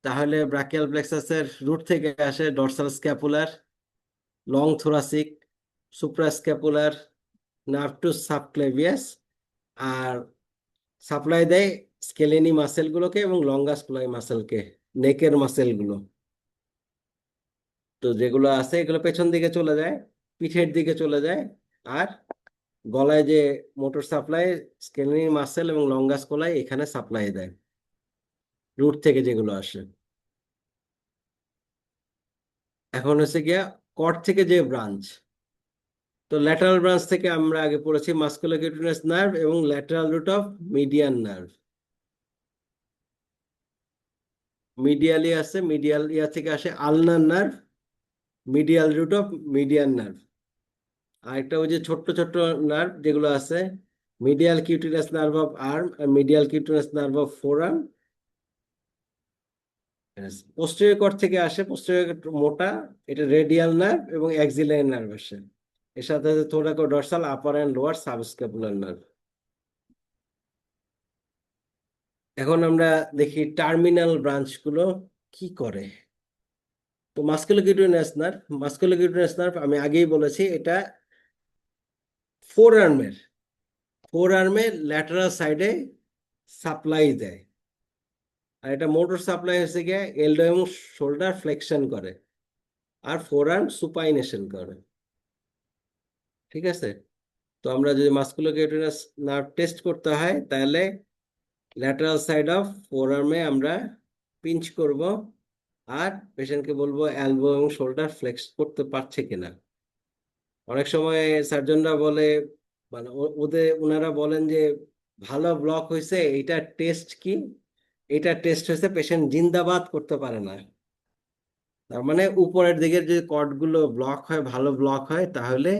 তাহলে ব্রাকিয়াল প্লেক্সাসের রুট থেকে আসে dorsal scapular, long thoracic, suprascapular, nerve to subclavius, আর সাপ্লাই দেয় স্কেলেনি মাসেলগুলোকে এবং লঙ্গাস প্লাই মাসেলকে, নেকের মাসেলগুলো। তো যেগুলো আছে এগুলো পেছন দিকে চলে যায়, পিঠের দিকে চলে যায়, আর গলায় যে মোটর সাপ্লাই স্কেলেনি মাসেল এবং লঙ্গাস কোলাই এখানে সাপ্লাই দেয় রুট থেকে যেগুলো আসে। এখন হচ্ছে গিয়া কর্ড থেকে যে ব্রাঞ্চ, তো ল্যাটারাল ব্রাঞ্চ থেকে আমরা আগে পড়েছি মাস্কুলোকিউটিনাস নার্ভ এবং lateral root of median nerve. Medially আছে, মিডিয়াল ইয়া থেকে আসে ulnar nerve, medial root of median nerve. আর একটা ওই যে ছোট্ট ছোট্ট নার্ভ যেগুলো আছে, medial cutaneous nerve of arm আর medial cutaneous nerve of forearm. Posterior cord থেকে আসে, পোস্টেরিয়র মোটা, এটা রেডিয়াল নার্ভ এবং অ্যাক্সিলারি নার্ভ আসে। এর সাথে thoracodorsal upper and lower subscapular nerve. এখন আমরা দেখি টার্মিনাল ব্রাঞ্চগুলো কি করে। তো মাস্কুলোকিউটিনাস নার্ভ, মাস্কুলোকিউটিনাস নার্ভ আমি আগেই বলেছি এটা ফোর আর্মের ল্যাটারাল সাইডে সাপ্লাই দেয়। আর এটা মোটর সাপ্লাই হচ্ছে গিয়ে এলডো এবং শোল্ডার ফ্লেকশন করে, আর ফোর আর্ম সুপাইনেশন করে। ঠিক আছে। তো আমরা যদি মাস্কুলোকিউটিনাস নার্ভ টেস্ট করতে হয় তাহলে ল্যাটারাল সাইড অফ ফোর আর্মে আমরা পিঞ্চ করব, আর পেশেন্টকে বলবো এলবো এবং শোল্ডার ফ্লেক্স করতে পারছে কিনা। অনেক সময় সার্জনরা বলে, মানে ওদের ওনারা বলেন যে ভালো ব্লক হয়েছে, এটা টেস্ট কি, এটা টেস্ট হয়েছে পেশেন্ট জিন্দাবাদ করতে পারে না। তার মানে উপরের দিকের যে কর্ডগুলো ব্লক হয়, ভালো ব্লক হয়, তাহলে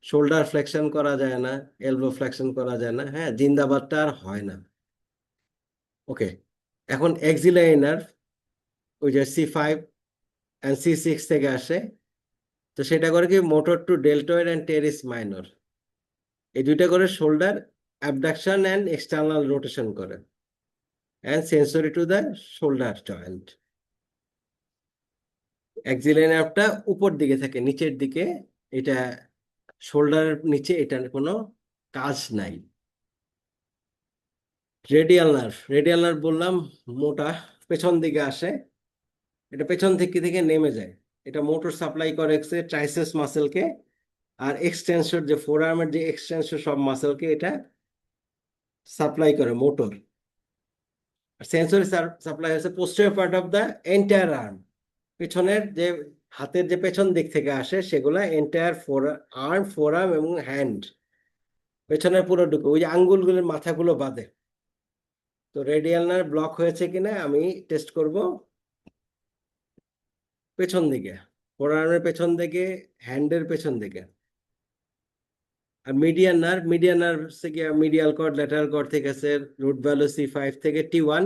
শোল্ডার ফ্লেকশন করা যায় না, এলবো ফ্লেকশন করা যায় না, হ্যাঁ, জিন্দাবাদটা আর হয় না। ওকে, এখন এক্সিলারি নার্ভ ওই যে C5 অ্যান্ড C6 থেকে আসে। তো সেটা করে কি motor to deltoid and teres minor, এই দুইটা করে shoulder abduction and external rotation করে, and sensory to the shoulder joint. Axillary নার্ভটা উপর দিকে থাকে, নিচের দিকে, এটা শোল্ডারের নিচে এটার কোনো কাজ নাই। রেডিয়াল নার্ভ বললাম মোটা, পেছন দিকে আসে, এটা পেছন থেকে থেকে নেমে যায়। এটা মোটর সাপ্লাই করে ট্রাইসেপস মাসেলকে, আর এক্সটেনসর যে ফোর আর্মের যে এক্সটেনসর সব মাসেলকে এটা সাপ্লাই করে মোটর। সেন্সরি সাপ্লাই হচ্ছে posterior part of the entire arm, পেছনের যে হাতের যে পেছন দিক থেকে আসে সেগুলা এন্টায়ার ফোর আর্ম এবং হ্যান্ড, পেছনের পুরো ঢুকে ওই যে আঙ্গুলগুলোর মাথাগুলো বাঁধে। তো রেডিয়াল নার্ভ ব্লক হয়েছে কিনা আমি টেস্ট করব পেছন দিকে, ফোর আর্মের পেছন দিকে, হ্যান্ডের পেছন দিকে। আর মিডিয়ান নার্ভ থেকে মিডিয়াল কর্ড, ল্যাটারাল কর্ড থেকে আছে রুট ভ্যালু C5 থেকে T1,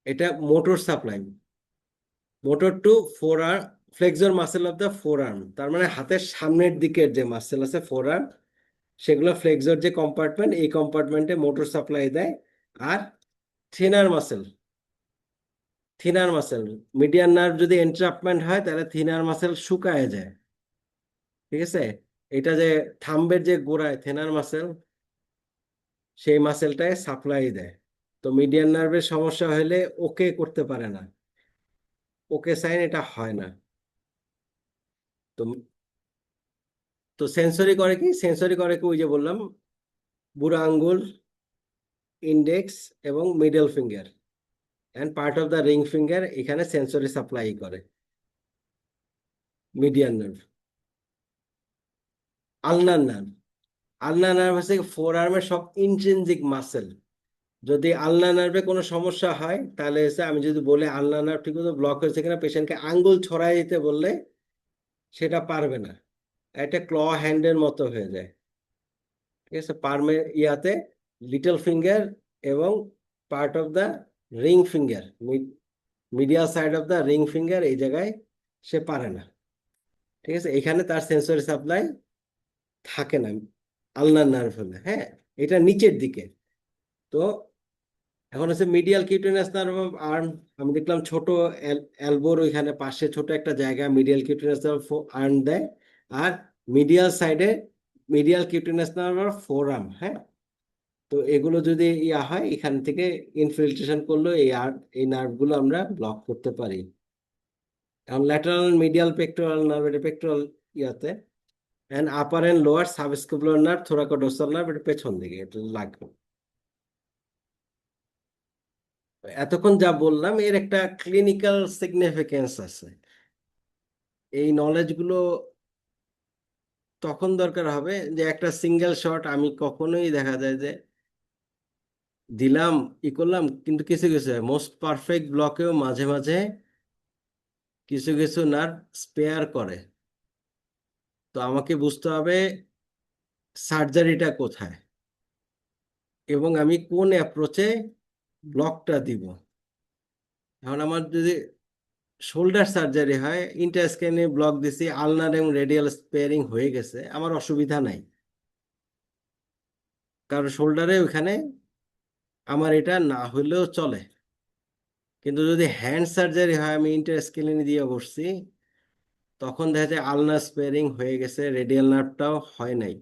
এটা motor supply, motor to forearm flexor muscle of the forearm. তার মানে হাতের সামনের দিকের যে মাসেল আছে ফোর আর্ম, সেগুলো ফ্লেক্সর যে কম্পার্টমেন্ট, এই কম্পার্টমেন্টে মোটর সাপ্লাই দেয়। আর থিনার মাসেল, মিডিয়ান নার্ভ যদি এন্ট্রাপমেন্ট হয় তাহলে থিনার মাসেল শুকায় যায়। ঠিক আছে। এটা যে থাম্বের যে গোড়ায় থিনার মাসেল, সেই মাসেলটায় সাপ্লাই দেয়। তো মিডিয়ান নার্ভের সমস্যা হলে ওকে করতে পারে না, ওকে সাইন এটা হয় না। তো তো সেন্সরি করে কি ওই যে বললাম বুড়ো আঙ্গুল, ইন্ডেক্স এবং middle finger, and part of the ring finger এখানে সেন্সরি সাপ্লাই করে, median nerve. Ulnar nerve, ulnar nerve হচ্ছে ফোর আর্মের সব ইন্ট্রিনজিক মাসেল। যদি আলনা নার্ভে কোনো সমস্যা হয় তাহলে হচ্ছে আমি যদি বলি আলনা নার্ভ ঠিক মতো ব্লক হয়েছে কিনা, পেশেন্টকে আঙ্গুল ছড়াই দিতে বললে সেটা পারবে না, এটা ক্ল হ্যান্ডের মতো হয়ে যায়। ঠিক আছে, পারমে ইয়াতে লিটল ফিঙ্গার এবং part of the ring finger, medial side of the ring finger, এই জায়গায় সে পারে না। ঠিক আছে, এখানে তার সেন্সরি সাপ্লাই থাকে না আলনার নার্ভ হলে। হ্যাঁ, এটা নিচের দিকে। তো এখন হচ্ছে medial cutaneous nerve of arm, আমি দেখলাম ছোট এলবোর ওইখানে পাশে ছোট একটা জায়গা মিডিয়াল কিউটেনাস নার্ভ আর্ম দেয়। আর মিডিয়াল সাইডে medial cutaneous nerve of forearm. হ্যাঁ, তো এগুলো যদি ইয়া হয় এখান থেকে ইনফিল্ট্রেশন করলো এই নার্ভগুলো আমরা ব্লক করতে পারি। এখন ল্যাটারাল মিডিয়াল পেক্টোরাল নার্ভ, এটা পেক্টোরাল ইয়াতে, and upper and lower subscapular nerve, thoracodorsal nerve, এটা পেছন দিকে এটা লাগবে। এতক্ষণ যা বললাম এর একটা ক্লিনিক্যাল সিগনিফিকেন্স আছে। এই নলেজগুলো তখন দরকার হবে যে একটা সিঙ্গেল শট আমি কখনোই দেখা যায় যে দিলাম ই করলাম, কিন্তু কিছু কিছু মোস্ট পারফেক্ট ব্লকেও মাঝে মাঝে কিছু কিছু নার্ভ স্পেয়ার করে। তো আমাকে বুঝতে হবে সার্জারিটা কোথায় এবং আমি কোন অ্যাপ্রোচে ব্লকটা দিব। এখন আমার যদি শোল্ডার সার্জারি হয়, ইন্টারস্ক্যানে ব্লক দিছি, আলনার এবং রেডিয়াল স্পেয়ারিং হয়ে গেছে, আমার অসুবিধা নাই, কারণ শোল্ডারে ওখানে আমার এটা না হইলেও চলে। কিন্তু যদি হ্যান্ড সার্জারি হয়, আমি ইন্টারস্কেলিনি দিয়ে বসছি, তখন দেখা যায় আলনার স্পেয়ারিং হয়ে গেছে, রেডিয়াল নার্ভটাও হয় নাই,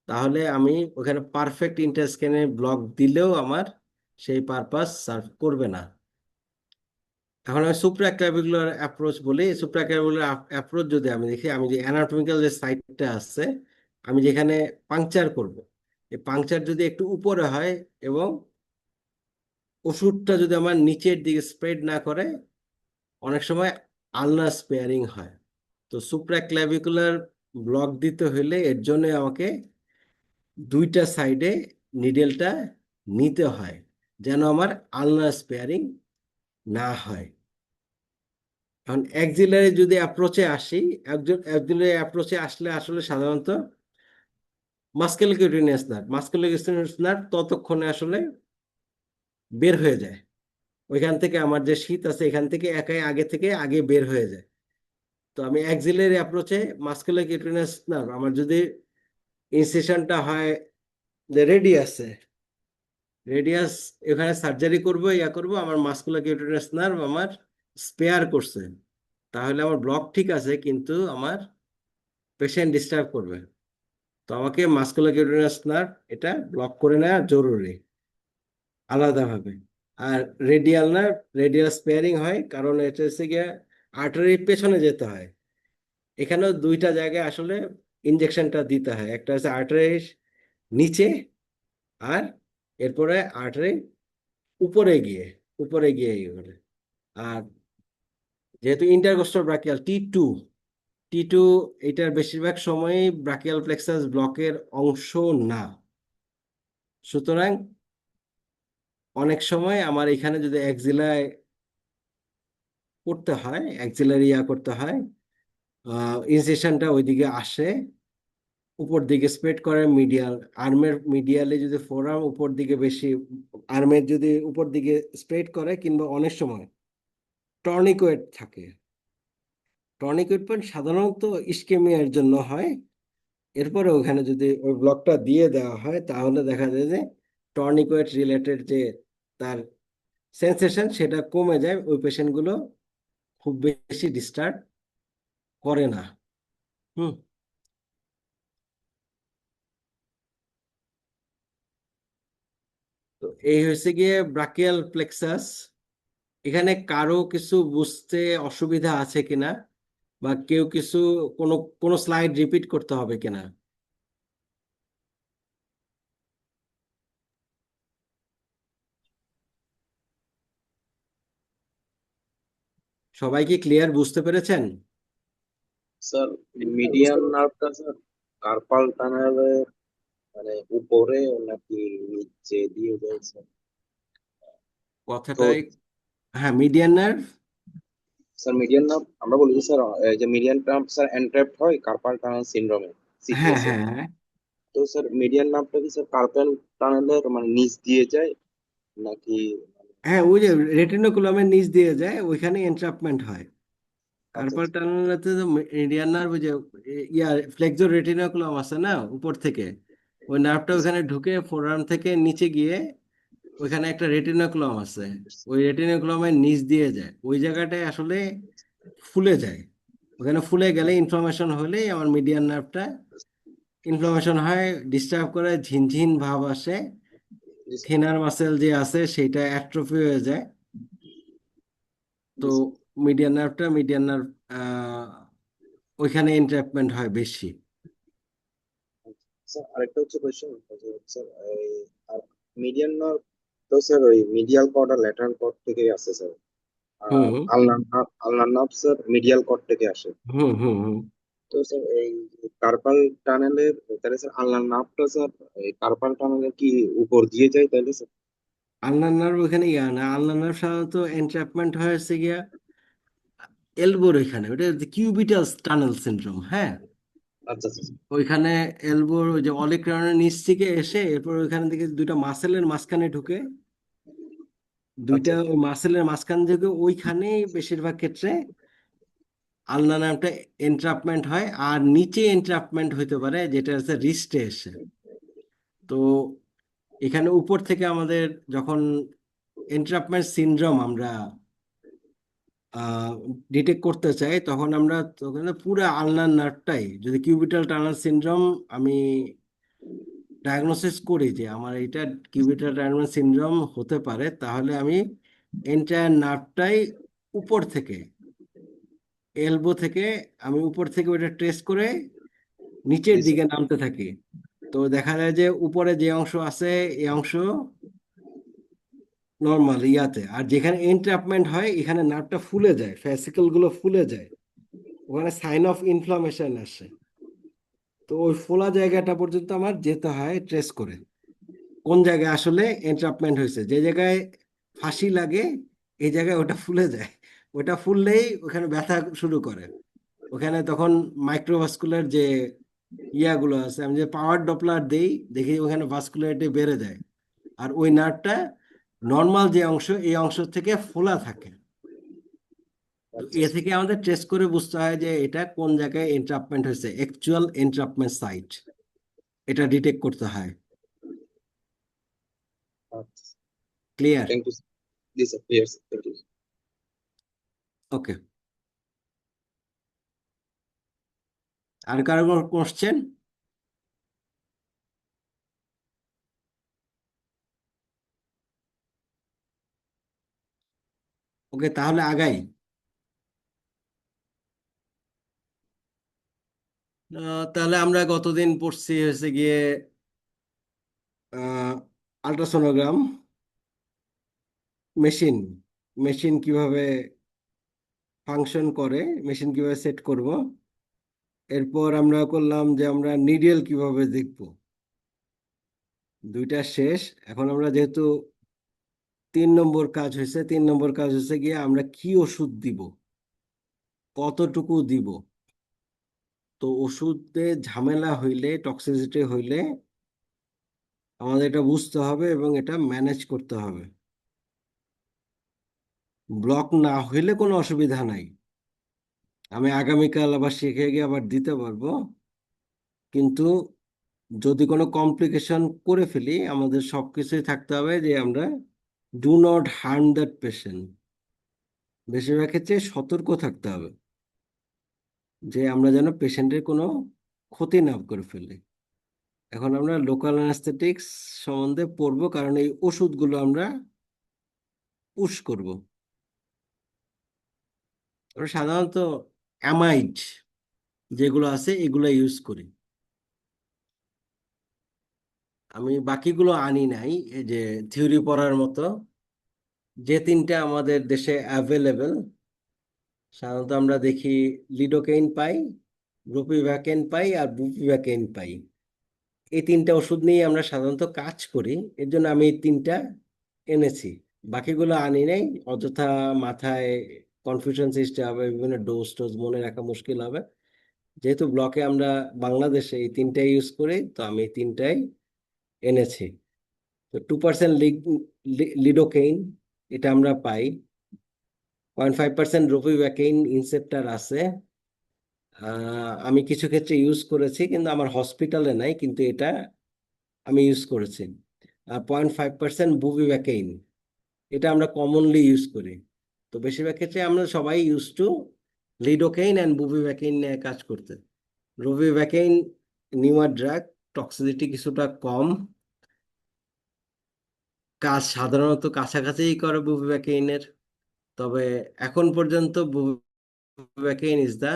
তাহলে আমি ওখানে পারফেক্ট ইন্টারস্কেনে ব্লক দিলেও আমার সেই পারপাস সার্ভ করবে না। এখন আমি সুপ্রাক্লাভিকুলার অ্যাপ্রোচ বলি। সুপ্রাক্লাভিকুলার অ্যাপ্রোচ যদি আমি দেখি, আমি যে অ্যানাটমিক্যাল যে সাইটটা আছে, আমি যেখানে পাংচার করব, এই পাংচার যদি একটু উপরে হয় এবং ওষুধটা যদি আমার নিচের দিকে স্প্রেড না করে, অনেক সময় আলনার স্পেয়ারিং হয়। তো সুপ্রাক্লাভিকুলার ব্লক দিতে হলে এর জন্য আমাকে দুইটা সাইডে নিডেলটা নিতে হয়, যেন আমার আলনার স্পেয়ারিং না হয়। কারণ অ্যাক্সিলারি যদি অ্যাপ্রোচে আসি, একজন অ্যাক্সিলারি অ্যাপ্রোচে আসলে আসলে সাধারণত মাস্কুলোকিউটেনিয়াস নার্ভ, মাস্কুলোকিউটেনিয়াস নার্ভ ততক্ষণে আসলে বের হয়ে যায় ওইখান থেকে, আমার যে শীত আছে এখান থেকে একাই আগে থেকে আগে বের হয়ে যায়। তো আমি অ্যাক্সিলারি অ্যাপ্রোচে মাস্কুলোকিউটেনিয়াস নার্ভ, আমার যদি ইনসিশনটা হয় যে রেডিয়াসে, রেডিয়াস এখানে সার্জারি করবো ইয়া করবো, আমার মাস্কুলোকিউটেনিয়াস নার্ভ আমার স্পেয়ার করছে, তাহলে আমার ব্লক ঠিক আছে, কিন্তু আমার পেশেন্ট ডিস্টার্ব করবে। তো আমাকে মাস্কুলোকিউটেনিয়াস নার্ভ এটা ব্লক করে নেওয়া জরুরি আলাদাভাবে। আর রেডিয়াল নার্ভ, রেডিয়াল স্পেয়ারিং হয় কারণ এটা হচ্ছে গিয়ে আর্টারির পেছনে যেতে হয়, এখানেও দুইটা জায়গায় আসলে ইনজেকশনটা দিতে হয়, একটা হচ্ছে আর্টারির নিচে, আর এরপরে আর্টারি উপরে গিয়ে ইয়ে করে। আর যেহেতু ইন্টারকোস্টাল ব্রাকিয়াল টি টু, এটার বেশিরভাগ সময়ই ব্রাকিয়াল প্লেক্সাস ব্লকের অংশ না, সুতরাং অনেক সময় আমার এখানে যদি অ্যাক্সিলায় করতে হয়, অ্যাক্সিলারি ইয়া করতে হয়, ইনসেশনটা ওইদিকে আসে, উপর দিকে স্প্রেড করে মিডিয়াল আর্মের মিডিয়ালে, যদি ফোরআর্ম উপর দিকে বেশি, আর্মের যদি উপর দিকে স্প্রেড করে, কিংবা অনেক সময় টর্নিকেট থাকে, টর্নিকেট পয়েন্ট সাধারণত ইসকেমিয়ার জন্য হয়। এরপরে ওখানে যদি ওই ব্লকটা দিয়ে দেওয়া হয় তাহলে দেখা যায় যে টর্নিকেট রিলেটেড যে তার সেন্সেশন সেটা কমে যায়, ওই পেশেন্টগুলো খুব বেশি ডিস্টার্ব করে না। হুম। তো এই হয়েছে গিয়ে ব্রাকিয়াল প্লেক্সাস। এখানে কারো কিছু বুঝতে অসুবিধা আছে কিনা, বা কেউ কিছু কোনো কোনো স্লাইড রিপিট করতে হবে কিনা? সবাই কি ক্লিয়ার বুঝতে পেরেছেন? স্যার মিডিয়ান নার্ভটা স্যার কার্পাল টানেলের মানে উপরে নাকি নিচে দিয়ে যায় স্যার? তো কথাটাই, হ্যাঁ, median nerve. Sir median nerve আমরা বলি যে স্যার এই যে মিডিয়ান নার্ভ স্যার এনট্র্যাপড হয় কার্পাল টানেল সিনড্রোমে, হ্যাঁ, সিপিএস এ। হ্যাঁ, হ্যাঁ, তো স্যার মিডিয়ান নার্ভটা কি স্যার কার্পাল টানেলের মানে নিচ দিয়ে যায় নাকি? হ্যাঁ, ওই যে রেটিনোকুলামের নিচ দিয়ে যায়, ওইখানে এন্ট্রাপমেন্ট হয়। আচ্ছা কার্পাল আচ্ছা টানেলতে তো মিডিয়ান নার্ভ, ওই যে ফ্লেক্সর রেটিনোকুলাম আছে না উপর থেকে, ওই নার্ভটা জি স্যার। ওখানে ঢুকে ফোরআর্ম থেকে নিচে গিয়ে ওইখানে একটা রেটিনোকুলাম আছে, ওই রেটিনোকুলামের নিচ দিয়ে যায়, ওই জায়গাটায় আসলে ফুলে যায়। ওখানে ফুলে গেলে ইনফ্লামেশন হলে আমার মিডিয়ান নার্ভটা ইনফ্লামেশন হয়, ডিস্টার্ব করে, ঝিনঝিন ভাব আসে, জি স্যার। থিনার মাসেল যে আছে সেটা অ্যাট্রফি হয়ে যায়। তো জি স্যার। মিডিয়ান নার্ভ ওইখানে এন্ট্রাপমেন্ট হয় বেশি। স্যার আরেকটা হচ্ছে কোয়েশ্চেন স্যার, এই মিডিয়ান নার্ভ তো স্যার ওই মিডিয়াল কর্ড আর ল্যাটারাল কর্ড থেকে আসে স্যার। আর হুম, আলনার নার্ভ স্যার মিডিয়াল কর্ড থেকে আসে। হুম, হুম, হুম। তো স্যার এই কার্পাল টানেলের তাহলে স্যার আলনার নার্ভটা স্যার এই কার্পাল টানেলের কি উপর দিয়ে যায় তাহলে স্যার? আলনার নার্ভ ওখানে ইয়া না, আলনার নার্ভ সাধারণত এন্ট্রাপমেন্ট হয়েছে গিয়া এলবোর এখানে, ওটা কিউবিটাল টানেল সিনড্রোম, হ্যাঁ। আচ্ছা আচ্ছা স্যার। ওইখানে এলবোর ওই যে অলিক্রানের নিচ থেকে এসে এরপর ওইখান থেকে দুইটা মাসেলের মাঝখানে ঢুকে, দুইটা আচ্ছা ওই মাসেলের মাঝখান থেকে ওইখানেই বেশিরভাগ ক্ষেত্রে আলনা নামটা এন্ট্রাপমেন্ট হয়। আর নিচে এন্ট্রাপমেন্ট হইতে পারে যেটা হচ্ছে রিস্টে এসে। তো এখানে উপর থেকে আমাদের যখন এন্ট্রাপমেন্ট সিনড্রোম আমরা ডিটেক্ট করতে চাই, তখন আমরা তখন পুরো আলনার নার্ভটাই, যদি কিউবিটাল টানেল সিনড্রোম আমি ডায়াগনোসিস করি যে আমার এটা কিউবিটাল টানেল সিনড্রোম হতে পারে, তাহলে আমি এন্টায়ার নার্ভটাই উপর থেকে, এলবো থেকে, আমি উপর থেকে ওটা ট্রেস করে নিচের জি স্যার। দিকে নামতে থাকি। তো দেখা যায় যে উপরে যে অংশ আছে এই অংশ নর্মাল ইয়াতে, আর যেখানে এন্ট্রাপমেন্ট হয় এখানে নার্ভটা ফুলে যায়, ফ্যাসিকল গুলো ফুলে যায়, ওখানে সাইন অফ ইনফ্লামেশন আসে। তো ওই ফোলা জায়গাটা পর্যন্ত আমার যেতে হয় ট্রেস করে কোন জায়গায় আসলে এন্ট্রাপমেন্ট হয়েছে। যে জায়গায় ফাঁসি লাগে এই জায়গায় ওটা ফুলে যায়, ওটা ফুললেই ওখানে ব্যথা শুরু করে। ওখানে তখন মাইক্রোভাস্কুলার যে ইয়াগুলো আছে, আমি যে পাওয়ার ডপলার দেই, দেখি ওখানে ভাস্কুলারিটি বেড়ে যায়। আর ওই নার্ভটা নর্মাল যে অংশ এই অংশ থেকে ফোলা থাকে। তো আচ্ছা এ আচ্ছা থেকে আমাদের টেস্ট করে বুঝতে হয় যে এটা কোন জায়গায় এন্ট্রাপমেন্ট হয়েছে, অ্যাকচুয়াল এন্ট্রাপমেন্ট সাইট, এটা ডিটেক্ট করতে হয়। আচ্ছা। ক্লিয়ার? Thank you. জি sir, clear sir, thank you. Okay. আর কারো কোনো কোশ্চেন? ওকে, তাহলে আগাই। তাহলে আমরা গতদিন পড়ছি হয়েছে গিয়ে আল্ট্রাসোনোগ্রাম মেশিন, মেশিন কিভাবে ফাংশন করে, মেশিন কিভাবে সেট করব। এরপর আমরা করলাম যে আমরা নিডেল কিভাবে দেখব। দুইটা শেষ। এখন আমরা যেহেতু 3 নম্বর কাজ হয়েছে, 3 নম্বর কাজ হচ্ছে গিয়ে আমরা কি ওষুধ দিব, কতটুকু দিব। তো ওষুধে ঝামেলা হইলে, টক্সিসিটি হইলে আমাদের এটা বুঝতে হবে এবং এটা ম্যানেজ করতে হবে। ব্লক না হইলে কোনো অসুবিধা নাই, আমি আগামীকাল আবার শিখে গিয়ে আবার দিতে পারবো। কিন্তু যদি কোনো কমপ্লিকেশন করে ফেলি, আমাদের সবকিছুই থাকতে হবে যে আমরা do not harm that patient, বেশিরভাগ ক্ষেত্রে সতর্ক থাকতে হবে যে আমরা যেন পেশেন্টের কোনো ক্ষতি না করে ফেলি। এখন আমরা লোকাল অ্যানেস্থেটিক্স সম্বন্ধে পড়বো, কারণ এই ওষুধগুলো আমরা পুশ করব। আমরা সাধারণত অ্যামাইড যেগুলো আছে এগুলো ইউজ করি। আমি বাকিগুলো আনি নাই, এই যে থিওরি পড়ার মতো যে 3টা আমাদের দেশে অ্যাভেলেবেল সাধারণত আমরা দেখি লিডোকেইন পাই, রোপিভ্যাকেন পাই আর বুপিভ্যাকেন পাই। এই তিনটা ওষুধ নিয়ে আমরা সাধারণত কাজ করি, এর জন্য আমি এই তিনটা এনেছি। বাকিগুলো আনি নাই, অযথা মাথায় কনফিউশন সৃষ্টি হবে, বিভিন্ন ডোজ টোজ মনে রাখা মুশকিল হবে। যেহেতু ব্লকে আমরা বাংলাদেশে এই তিনটাই ইউজ করি, তো আমি এই তিনটাই এনেছি। তো 2% লিডোকেইন এটা আমরা পাই, 0.5% রোপিভ্যাকেইন ইনসেপ্টার আছে। আমি কিছু ক্ষেত্রে ইউজ করেছি, কিন্তু আমার হসপিটালে নাই, কিন্তু এটা আমি ইউজ করেছি। 0.5% বুপিভ্যাকেইন এটা আমরা কমনলি ইউজ করি। তো বেশিরভাগ ক্ষেত্রে আমরা সবাই ইউজ টু লিডোকেইন অ্যান্ড বুপিভ্যাকেইন নিয়ে কাজ করতে। রোপিভ্যাকেইন নিউয়ার ড্রাগ, টক্সিসিটি কিছুটা কম, কাজ সাধারণত কাছাকাছিই করে বুপিভ্যাকেইনের। তবে এখন পর্যন্ত bupivacaine is the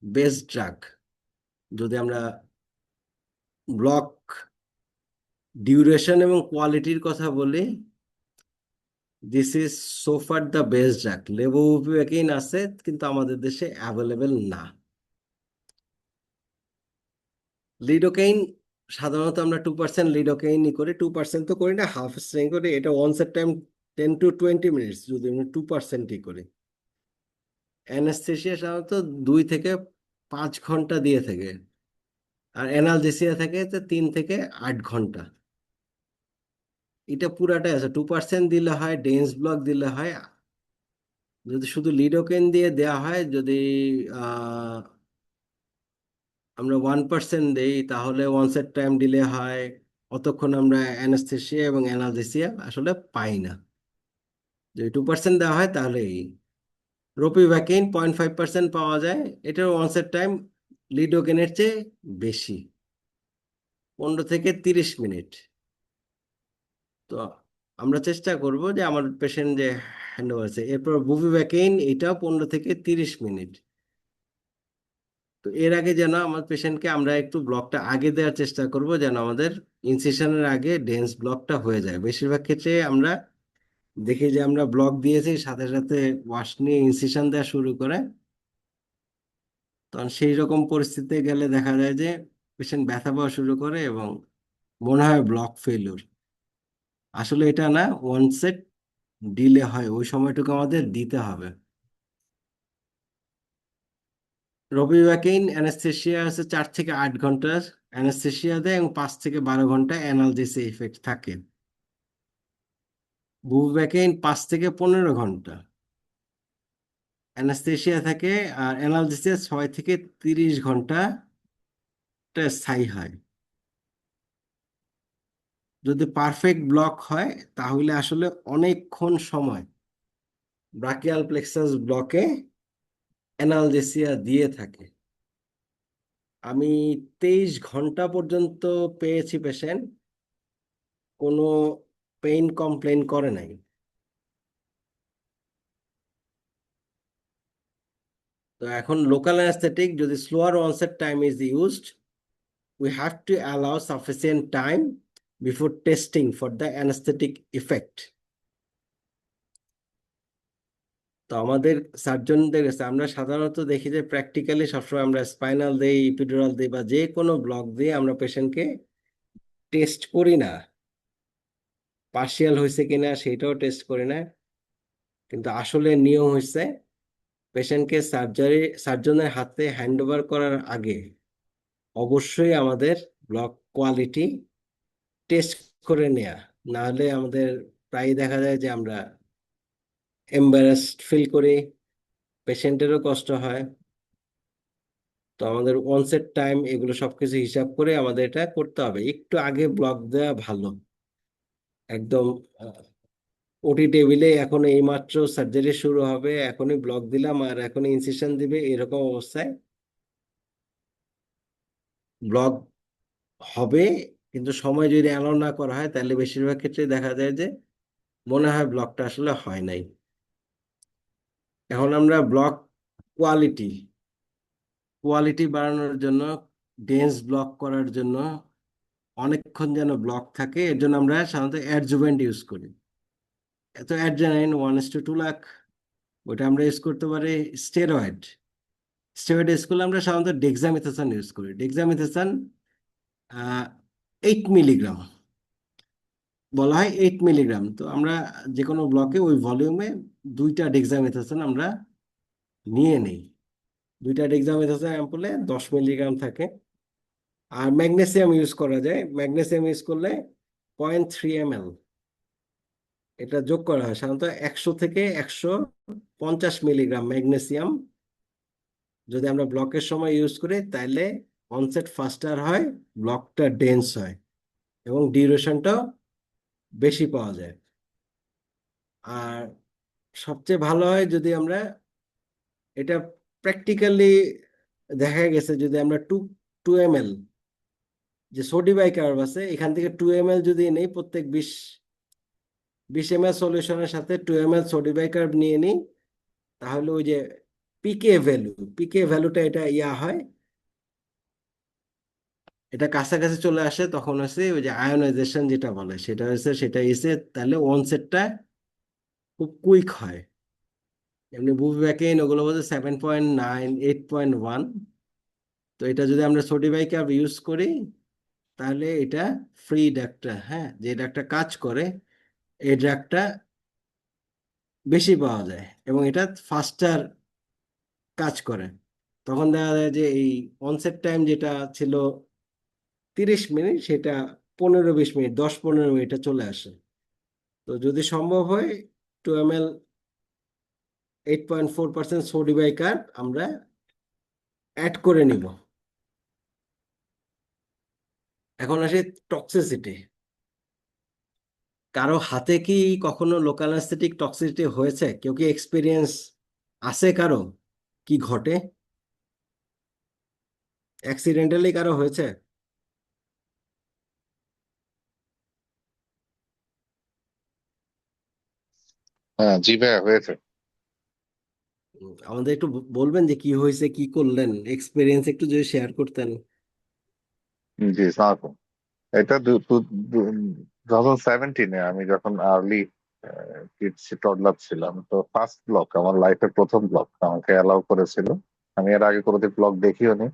best drug. যদি আমরা ব্লক ডিউরেশন এবং কোয়ালিটির কথা বলি, this is so far the best drug. Levobupivacaine আছে, কিন্তু আমাদের দেশে অ্যাভেলেবেল না। লিডোকেইন সাধারণত আমরা 2% লিডোকেইনই করি, 2% তো করি না, হাফ স্ট্রেং করি। এটা once a time 10 to 20 minutes যদি আমরা 2%ই করি। অ্যানেস্থেসিয়া সাধারণত 2 থেকে 5 ঘন্টা দিয়ে থাকে, আর অ্যানালজেসিয়া থাকে 3 থেকে 8 ঘন্টা। এটা পুরাটাই আছে, 2% দিলে হয়, ডেন্স ব্লক দিলে হয়। যদি শুধু লিডোকেন দিয়ে দেওয়া হয়, যদি আহ, আমরা 1% দিই, তাহলে ওয়ান্সের টাইম ডিলে হয়, অতক্ষণ আমরা অ্যানাস্থেসিয়া এবং অ্যানালজেসিয়া আসলে পাই না। যদি 2% দেওয়া হয় তাহলে রোপিভ্যাকিন 0.5% পাওয়া যায়, এটার ওয়ান্সের টাইম লিডোকেনের চেয়ে বেশি, 15 থেকে 30 মিনিট। তো আমরা চেষ্টা করব যে আমার পেশেন্ট যে হ্যান্ড ওভার আছে, এরপর বুপিভ্যাকিন এটাও 15 থেকে 30 মিনিট। তো এর আগে যেন আমার পেশেন্টকে আমরা একটু ব্লকটা আগে দেওয়ার চেষ্টা করব, যেন আমাদের ইনসিশনের আগে ডেন্স ব্লকটা হয়ে যায়। বেশিরভাগ ক্ষেত্রে আমরা দেখি যে আমরা ব্লক দিয়েছি, সাথে সাথে ওয়াশ নিয়ে ইনসিশন দেওয়া শুরু করে। তখন সেই রকম পরিস্থিতিতে গেলে দেখা যায় যে পেশেন্ট ব্যথা পাওয়া শুরু করে এবং মনে হয় ব্লক ফেলিওর। আসলে এটা না, ওয়ান সেট ডিলে হয়, ওই সময়টুকু আমাদের দিতে হবে। রোপিভ্যাকিন অ্যানেস্থেসিয়া আছে 4 থেকে 8 ঘন্টার অ্যানেস্থেসিয়া দেয়, এবং 5 থেকে 12 ঘন্টা অ্যানালজেসি ইফেক্ট থাকে। বুপিভ্যাকিন 5 থেকে 15 ঘন্টা অ্যানাস্থেসিয়া থাকে, আর অ্যানালজেসিয়া 6 থেকে 30 ঘন্টা স্থায়ী হয়। যদি পারফেক্ট ব্লক হয় তাহলে আসলে অনেকক্ষণ সময় ব্রাকিয়াল প্লেক্সাস ব্লকে অ্যানালজেসিয়া দিয়ে থাকে। আমি 23 ঘন্টা পর্যন্ত পেয়েছি পেশেন্ট কোনো পেইন কমপ্লেন করে নাই। তো এখন লোকাল অ্যানেস্থেটিক যদি slower onset time is used, we have to allow sufficient time before testing for the anesthetic effect. তো আমাদের সার্জনদের কাছে আমরা সাধারণত দেখি যে প্র্যাকটিক্যালি সবসময় আমরা স্পাইনাল দিই, ইপিডুরাল দিই, বা যে কোনো ব্লক দিয়ে আমরা পেশেন্টকে টেস্ট করি না, পার্শিয়াল হয়েছে কিনা সেটাও টেস্ট করি না। কিন্তু আসলে নিয়ম হয়েছে পেশেন্টকে সার্জনের হাতে হ্যান্ড ওভার করার আগে অবশ্যই আমাদের ব্লক কোয়ালিটি টেস্ট করে নেয়া। না হলে আমাদের প্রায় দেখা যায় যে আমরা এম্বারাসড ফিল করি, পেশেন্টেরও কষ্ট হয়। তো আমাদের অনসেট টাইম এগুলো সবকিছু হিসাব করে আমাদের এটা করতে হবে, একটু আগে ব্লক দেওয়া ভালো। একদম ওটি টেবিলে এখন এইমাত্র সার্জারি শুরু হবে, এখনই ব্লক দিলাম আর এখনই ইনসিশন দিবে, এরকম অবস্থায় ব্লক হবে, কিন্তু সময় যদি অ্যালাউ না করা হয় তাহলে বেশিরভাগ ক্ষেত্রে দেখা যায় যে মনে হয় ব্লকটা আসলে হয় নাই। এখন আমরা ব্লক কোয়ালিটি কোয়ালিটি বাড়ানোর জন্য, ডেন্স ব্লক করার জন্য, অনেকক্ষণ যেন ব্লক থাকে, এর জন্য আমরা সাধারণত অ্যাডজুভেন্ট ইউজ করি। এত অ্যাডজেনাইন 1:2 লাখ, ওটা আমরা ইউজ করতে পারি স্টেরয়েড। স্টেরয়েড ইউজ করলে আমরা সাধারণত ডেক্সামেথাসন ইউজ করি। ডেক্সামেথাসন 8 মিলিগ্রাম বলা হয়, 8 মিলিগ্রাম। তো আমরা যে কোনো ব্লকে ওই ভলিউমে 2টা ডেক্সামেথাসন আমরা নিয়ে নিই। 2টা ডেক্সামেথাসন অ্যাম্পুলে 10 মিলিগ্রাম থাকে। আর ম্যাগনেসিয়াম ইউজ করা যায়। ম্যাগনেসিয়াম ইউজ করলে 0.3 ml এটা যোগ করা হয়। সাধারণত 100 থেকে 150 মিলিগ্রাম ম্যাগনেসিয়াম যদি আমরা ব্লকের সময় ইউজ করি, তাহলে অনসেট ফাস্টার হয়, ব্লকটা ডেন্স হয় এবং ডিউরেশনটাও বেশি পাওয়া যায়। আর সবচেয়ে ভালো হয় যদি আমরা এটা প্র্যাকটিক্যালি দেখা গেছে, যদি আমরা টু টু এম এল যে সোডি বাইকার্ব আছে, এখান থেকে 2 ml যদি নেই, প্রত্যেক 20 ml সলিউশনের সাথে 2 ml সোডি বাইকার্ব নিয়ে নিই, তাহলে ওই যে পিকে ভ্যালুটা এটা হয়, এটা কাছাকাছি চলে আসে। তখন হচ্ছে ওই যে আয়োনাইজেশন যেটা বলে, সেটা হচ্ছে সেটা এসে, তাহলে অনসেটটা খুব কুইক হয়। এমনি বুভিব্যাকেন ওগুলো বলছে 7.9, 8.1। তো এটা যদি আমরা সোডি বাইকার্ব ইউজ করি, তাহলে এটা ফ্রি ড্রাগটা, হ্যাঁ, যে ড্রাগটা কাজ করে, এই ড্রাগটা বেশি পাওয়া যায় এবং এটা ফাস্টার কাজ করে। তখন দেখা যায় যে এই অনসেট টাইম যেটা ছিল 30 মিনিট, সেটা 15-20 মিনিট, 10-15 মিনিটে চলে আসে। তো যদি সম্ভব হয় 2 ml 8.4% সোডি বাইকার্ব আমরা অ্যাড করে নিব। এখন আসে টক্সিসিটি। কারো হাতে কি কখনো লোকাল অ্যানেস্থেটিক টক্সিসিটি হয়েছে? কেউ কি এক্সপিরিয়েন্স আছে কারো? কি ঘটে? অ্যাক্সিডেন্টালি কারো হয়েছে? হ্যাঁ, জি ভাইয়া, হয়েছে। আমাদের একটু বলবেন যে কি হয়েছে, কি করলেন, এক্সপিরিয়েন্স একটু যদি শেয়ার করতেন। জি, সালামালাইকুম। এটা 2017-এ আমি যখন আর্লি কিডস টডলার ছিলাম, তো ফার্স্ট ব্লক, আমার লাইফের প্রথম ব্লক আমাকে অ্যালাউ করেছিল। আমি এর আগে কোনোদিন ব্লক দেখিও নি।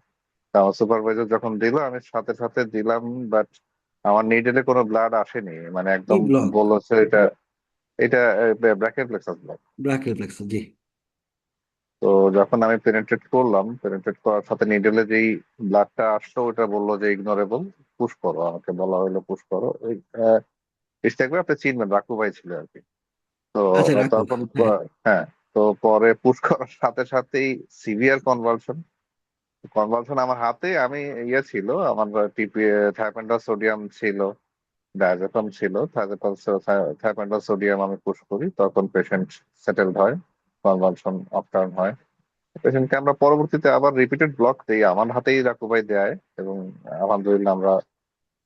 তা আমার সুপারভাইজার যখন দিল, আমি সাথে সাথে দিলাম, বাট আমার নিডেলে কোনো ব্লাড আসেনি, মানে কি একদম ব্লক? বলেছে এটা এটা ব্র্যাকেট প্লেক্সাস ব্লক। ব্রাকিয়াল প্লেক্স, জি। তো যখন আমি পেনেট্রেট করার সাথে নিডেলে যেই ব্লাডটা আসলো, ওটা বললো যে ইগনোরেবল, পুশ করো। আমাকে বলা হলো পুশ করো। ওই ইস্তেকবে আপনি চিনবেন, রাকু ভাই ছিল আর কি। তো আচ্ছা, রাখুন। তখন হ্যাঁ। হ্যাঁ, তো পরে পুশ করার সাথে সাথেই সিভিয়ার কনভালশন আমার হাতে। আমি ছিল, আমার টিপি থাইপেন্ডা সোডিয়াম ছিল, ডায়াজেপাম ছিল, থাইপেন্ডা সোডিয়াম আমি পুশ করি, তখন পেশেন্ট সেটেলড হয়, কনভালশন অফ টার্ন হয়। পেশেন্টকে আমরা পরবর্তীতে আবার রিপিটেড ব্লক দিই, আমার হাতেই রাকুবাই দেয়, এবং আলহামদুলিল্লাহ আমরা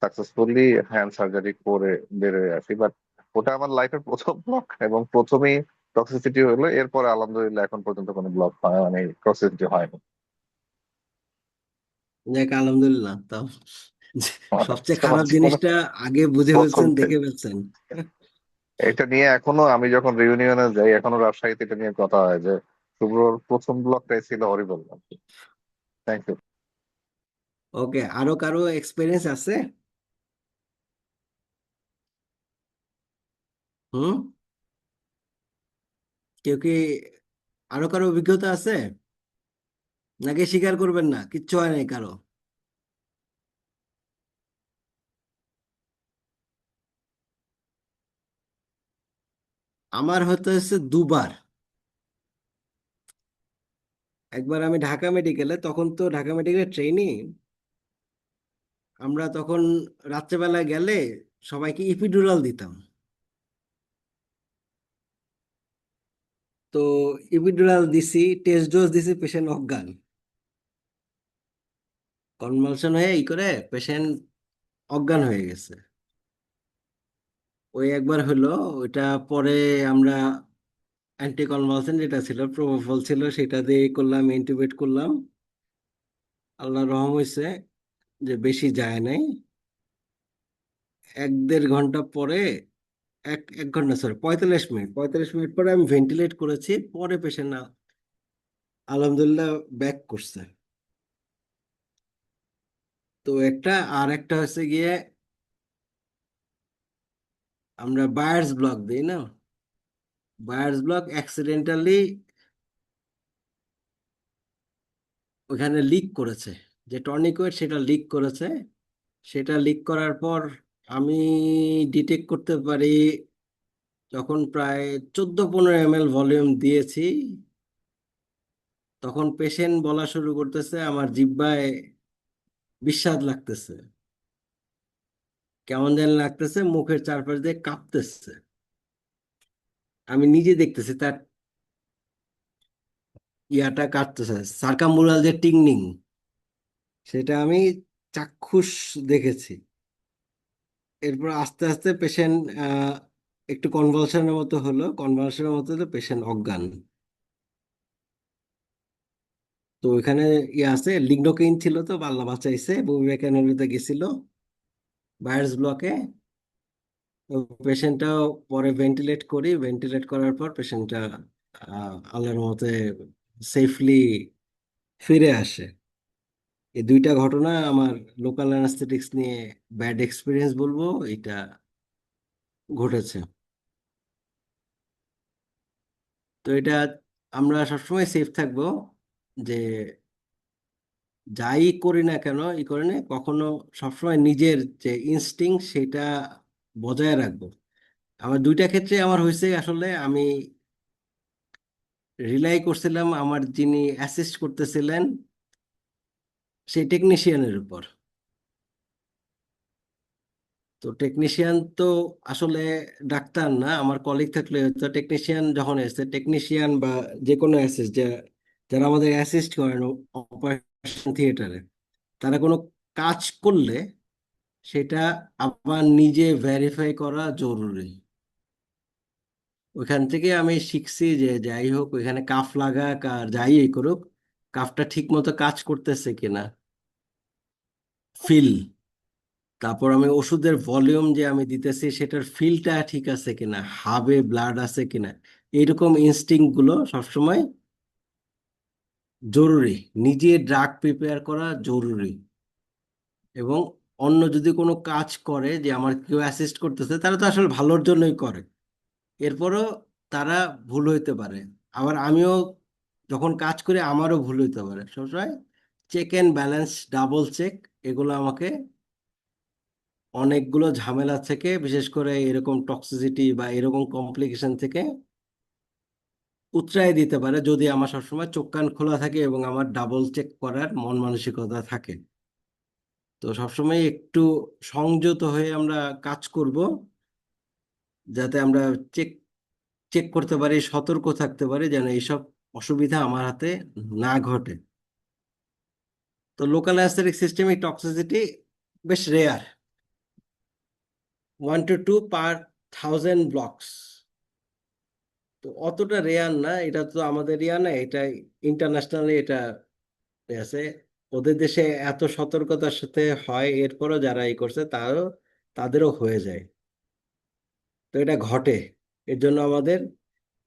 সাকসেসফুলি হ্যান্ড সার্জারি করে বের হয়ে আসি। বাট ওটা আমার লাইফের প্রথম ব্লক এবং প্রথমেই টক্সিসিটি হলো। এরপরে আলহামদুলিল্লাহ এখন পর্যন্ত কোনো ব্লক হয় মানে টক্সিসিটি হয়নি। যাক, আলহামদুলিল্লাহ। তাও সবচেয়ে আমার খারাপ জীবনে জিনিসটা আগে বুঝে প্রথম ফেলছেন, থেকে দেখে ফেলছেন। এটা নিয়ে এখনো আমি যখন রিউনিয়নে যাই, এখনো রাজশাহীতে এটা নিয়ে কথা হয় যে শুভ্রর প্রথম ব্লকটাই ছিল হরিবল। Thank you. ওকে, আরো কারো এক্সপিরিয়েন্স আছে? হুম, কেউ কি, আরো কারো অভিজ্ঞতা আছে? নাকি স্বীকার করবেন না, কিচ্ছু হয় নাই কারো? আমার হতে হচ্ছে 2বার। একবার আমি ঢাকা মেডিকেলে, তখন তো ঢাকা মেডিকেলে ট্রেনি, আমরা তখন রাত্রেবেলায় গেলে সবাইকে ইপিডুরাল দিতাম। তো ইপিডুরাল দিছি, টেস্ট ডোজ দিছি, পেশেন্ট অজ্ঞান, কনভালশন হয়ে করে পেশেন্ট অজ্ঞান হয়ে গেছে। ওই একবার হলো। ওইটা পরে আমরা অ্যান্টি কনভালসেন্ট যেটা ছিল, প্রোপোফল ছিল, সেটা দিয়ে করলাম, ইন্টিউবেট করলাম। আল্লাহ রহম হয়েছে যে বেশি যায় নাই। 1-1.5 ঘন্টা পরে এক ঘন্টা, সরি 45 মিনিট, 45 মিনিট পরে আমি ভেন্টিলেট করেছি, পরে পেশেন্ট আলহামদুলিল্লাহ ব্যাক করছে। তো আর একটা হচ্ছে গিয়ে আমরা বায়ার্স ব্লক দিই না, বায়ার্স ব্লক অ্যাক্সিডেন্টালি ওখানে লিক করেছে, যে টর্নিকেট সেটা লিক করেছে। সেটা লিক করার পর আমি ডিটেক্ট করতে পারি, যখন প্রায় 14-15 ml ভলিউম দিয়েছি, তখন পেশেন্ট বলা শুরু করতেছে আমার জিহ্বায় বিস্বাদ লাগতেছে, কেমন যেন লাগতেছে, মুখের চারপাশ দিয়ে কাঁপতেছে। আমি নিজে দেখতেছি তার ইয়াটা কাটতেছে, সার্কামুরাল যে টিংনিং, সেটা আমি চাক্ষুষ দেখেছি। এরপর আস্তে আস্তে পেশেন্ট একটু কনভালশনের মতো হলো, কনভালশনের মতো তো পেশেন্ট অজ্ঞান। তো ওইখানে ইয়ে আছে, লিগনোকেইন ছিল, তো আল্লাহ বাঁচাইছে, বুবিভাক্যানালিতে গেছিল বায়ার্স ব্লকে। পেশেন্টটাও পরে ভেন্টিলেট করি, ভেন্টিলেট করার পর পেশেন্টটা আল্লাহর মতে সেফলি ফিরে আসে। এই দুইটা ঘটনা আমার লোকাল অ্যানাস্থেটিক্স নিয়ে ব্যাড এক্সপিরিয়েন্স বলবো, এটা ঘটেছে। তো এটা আমরা সবসময় সেফ থাকবো, যে যাই করি না কেন, ই করি না কখনো, সবসময় নিজের যে ইনস্টিংক্ট সেটা বজায় রাখবো। আমার দুইটা ক্ষেত্রে আমার হয়েছে, আসলে আমি রিলাই করছিলাম আমার যিনি অ্যাসিস্ট করতেছিলেন সেই টেকনিশিয়ানের উপর। তো টেকনিশিয়ান তো আসলে ডাক্তার না, আমার কলিগ থাকলে হয়তো, টেকনিশিয়ান যখন এসে, টেকনিশিয়ান বা যে কোনো অ্যাসিস্ট, যারা আমাদের অ্যাসিস্ট করেন অপারেশন থিয়েটারে, তারা কোনো কাজ করলে সেটা আবার নিজে ভেরিফাই করা জরুরি। ওইখান থেকে আমি শিখছি যে যাই হোক, ওইখানে কাফ লাগাক আর যাই করুক, কাফটা ঠিক মতো কাজ করতেছে কিনা ফিল, তারপর আমি ওষুধের ভলিউম যে আমি দিতেছি সেটার ফিলটা ঠিক আছে কিনা, হাবে ব্লাড আছে কিনা, এইরকম ইনস্টিংক্ট গুলো সবসময় জরুরি। নিজে ড্রাগ প্রিপেয়ার করা জরুরি। এবং অন্য যদি কোনো কাজ করে, যে আমার কেউ অ্যাসিস্ট করতেছে, তারা তো আসলে ভালোর জন্যই করে, এরপরও তারা ভুল হইতে পারে। আবার আমিও যখন কাজ করি আমারও ভুল হইতে পারে। সবসময় check and balance, double check, এগুলো আমাকে অনেকগুলো ঝামেলা থেকে, বিশেষ করে এরকম টক্সিসিটি বা এরকম কমপ্লিকেশন থেকে উতরাই দিতে পারে, যদি আমার সবসময় চোখ কান খোলা থাকে এবং আমার ডাবল চেক করার মন মানসিকতা থাকে। তো সবসময় একটু সংযত হয়ে আমরা কাজ করব, যাতে আমরা চেক চেক করতে পারি, সতর্ক থাকতে পারি, যেন এইসব অসুবিধা আমার হাতে না ঘটে। তো লোকাল অ্যানেস্থেটিক সিস্টেমিক টক্সিসিটি বেশ রেয়ার, 1 to 2 পার 1000 ব্লকস। তো অতটা রেয়ার না, এটা তো আমাদের ইয়া না, এটা ইন্টারন্যাশনালি এটা আছে। ওদের দেশে এত সতর্কতার সাথে হয়, এরপরও যারা এই করছে তাদেরও হয়ে যায়। তো এটা ঘটে, এর জন্য আমাদের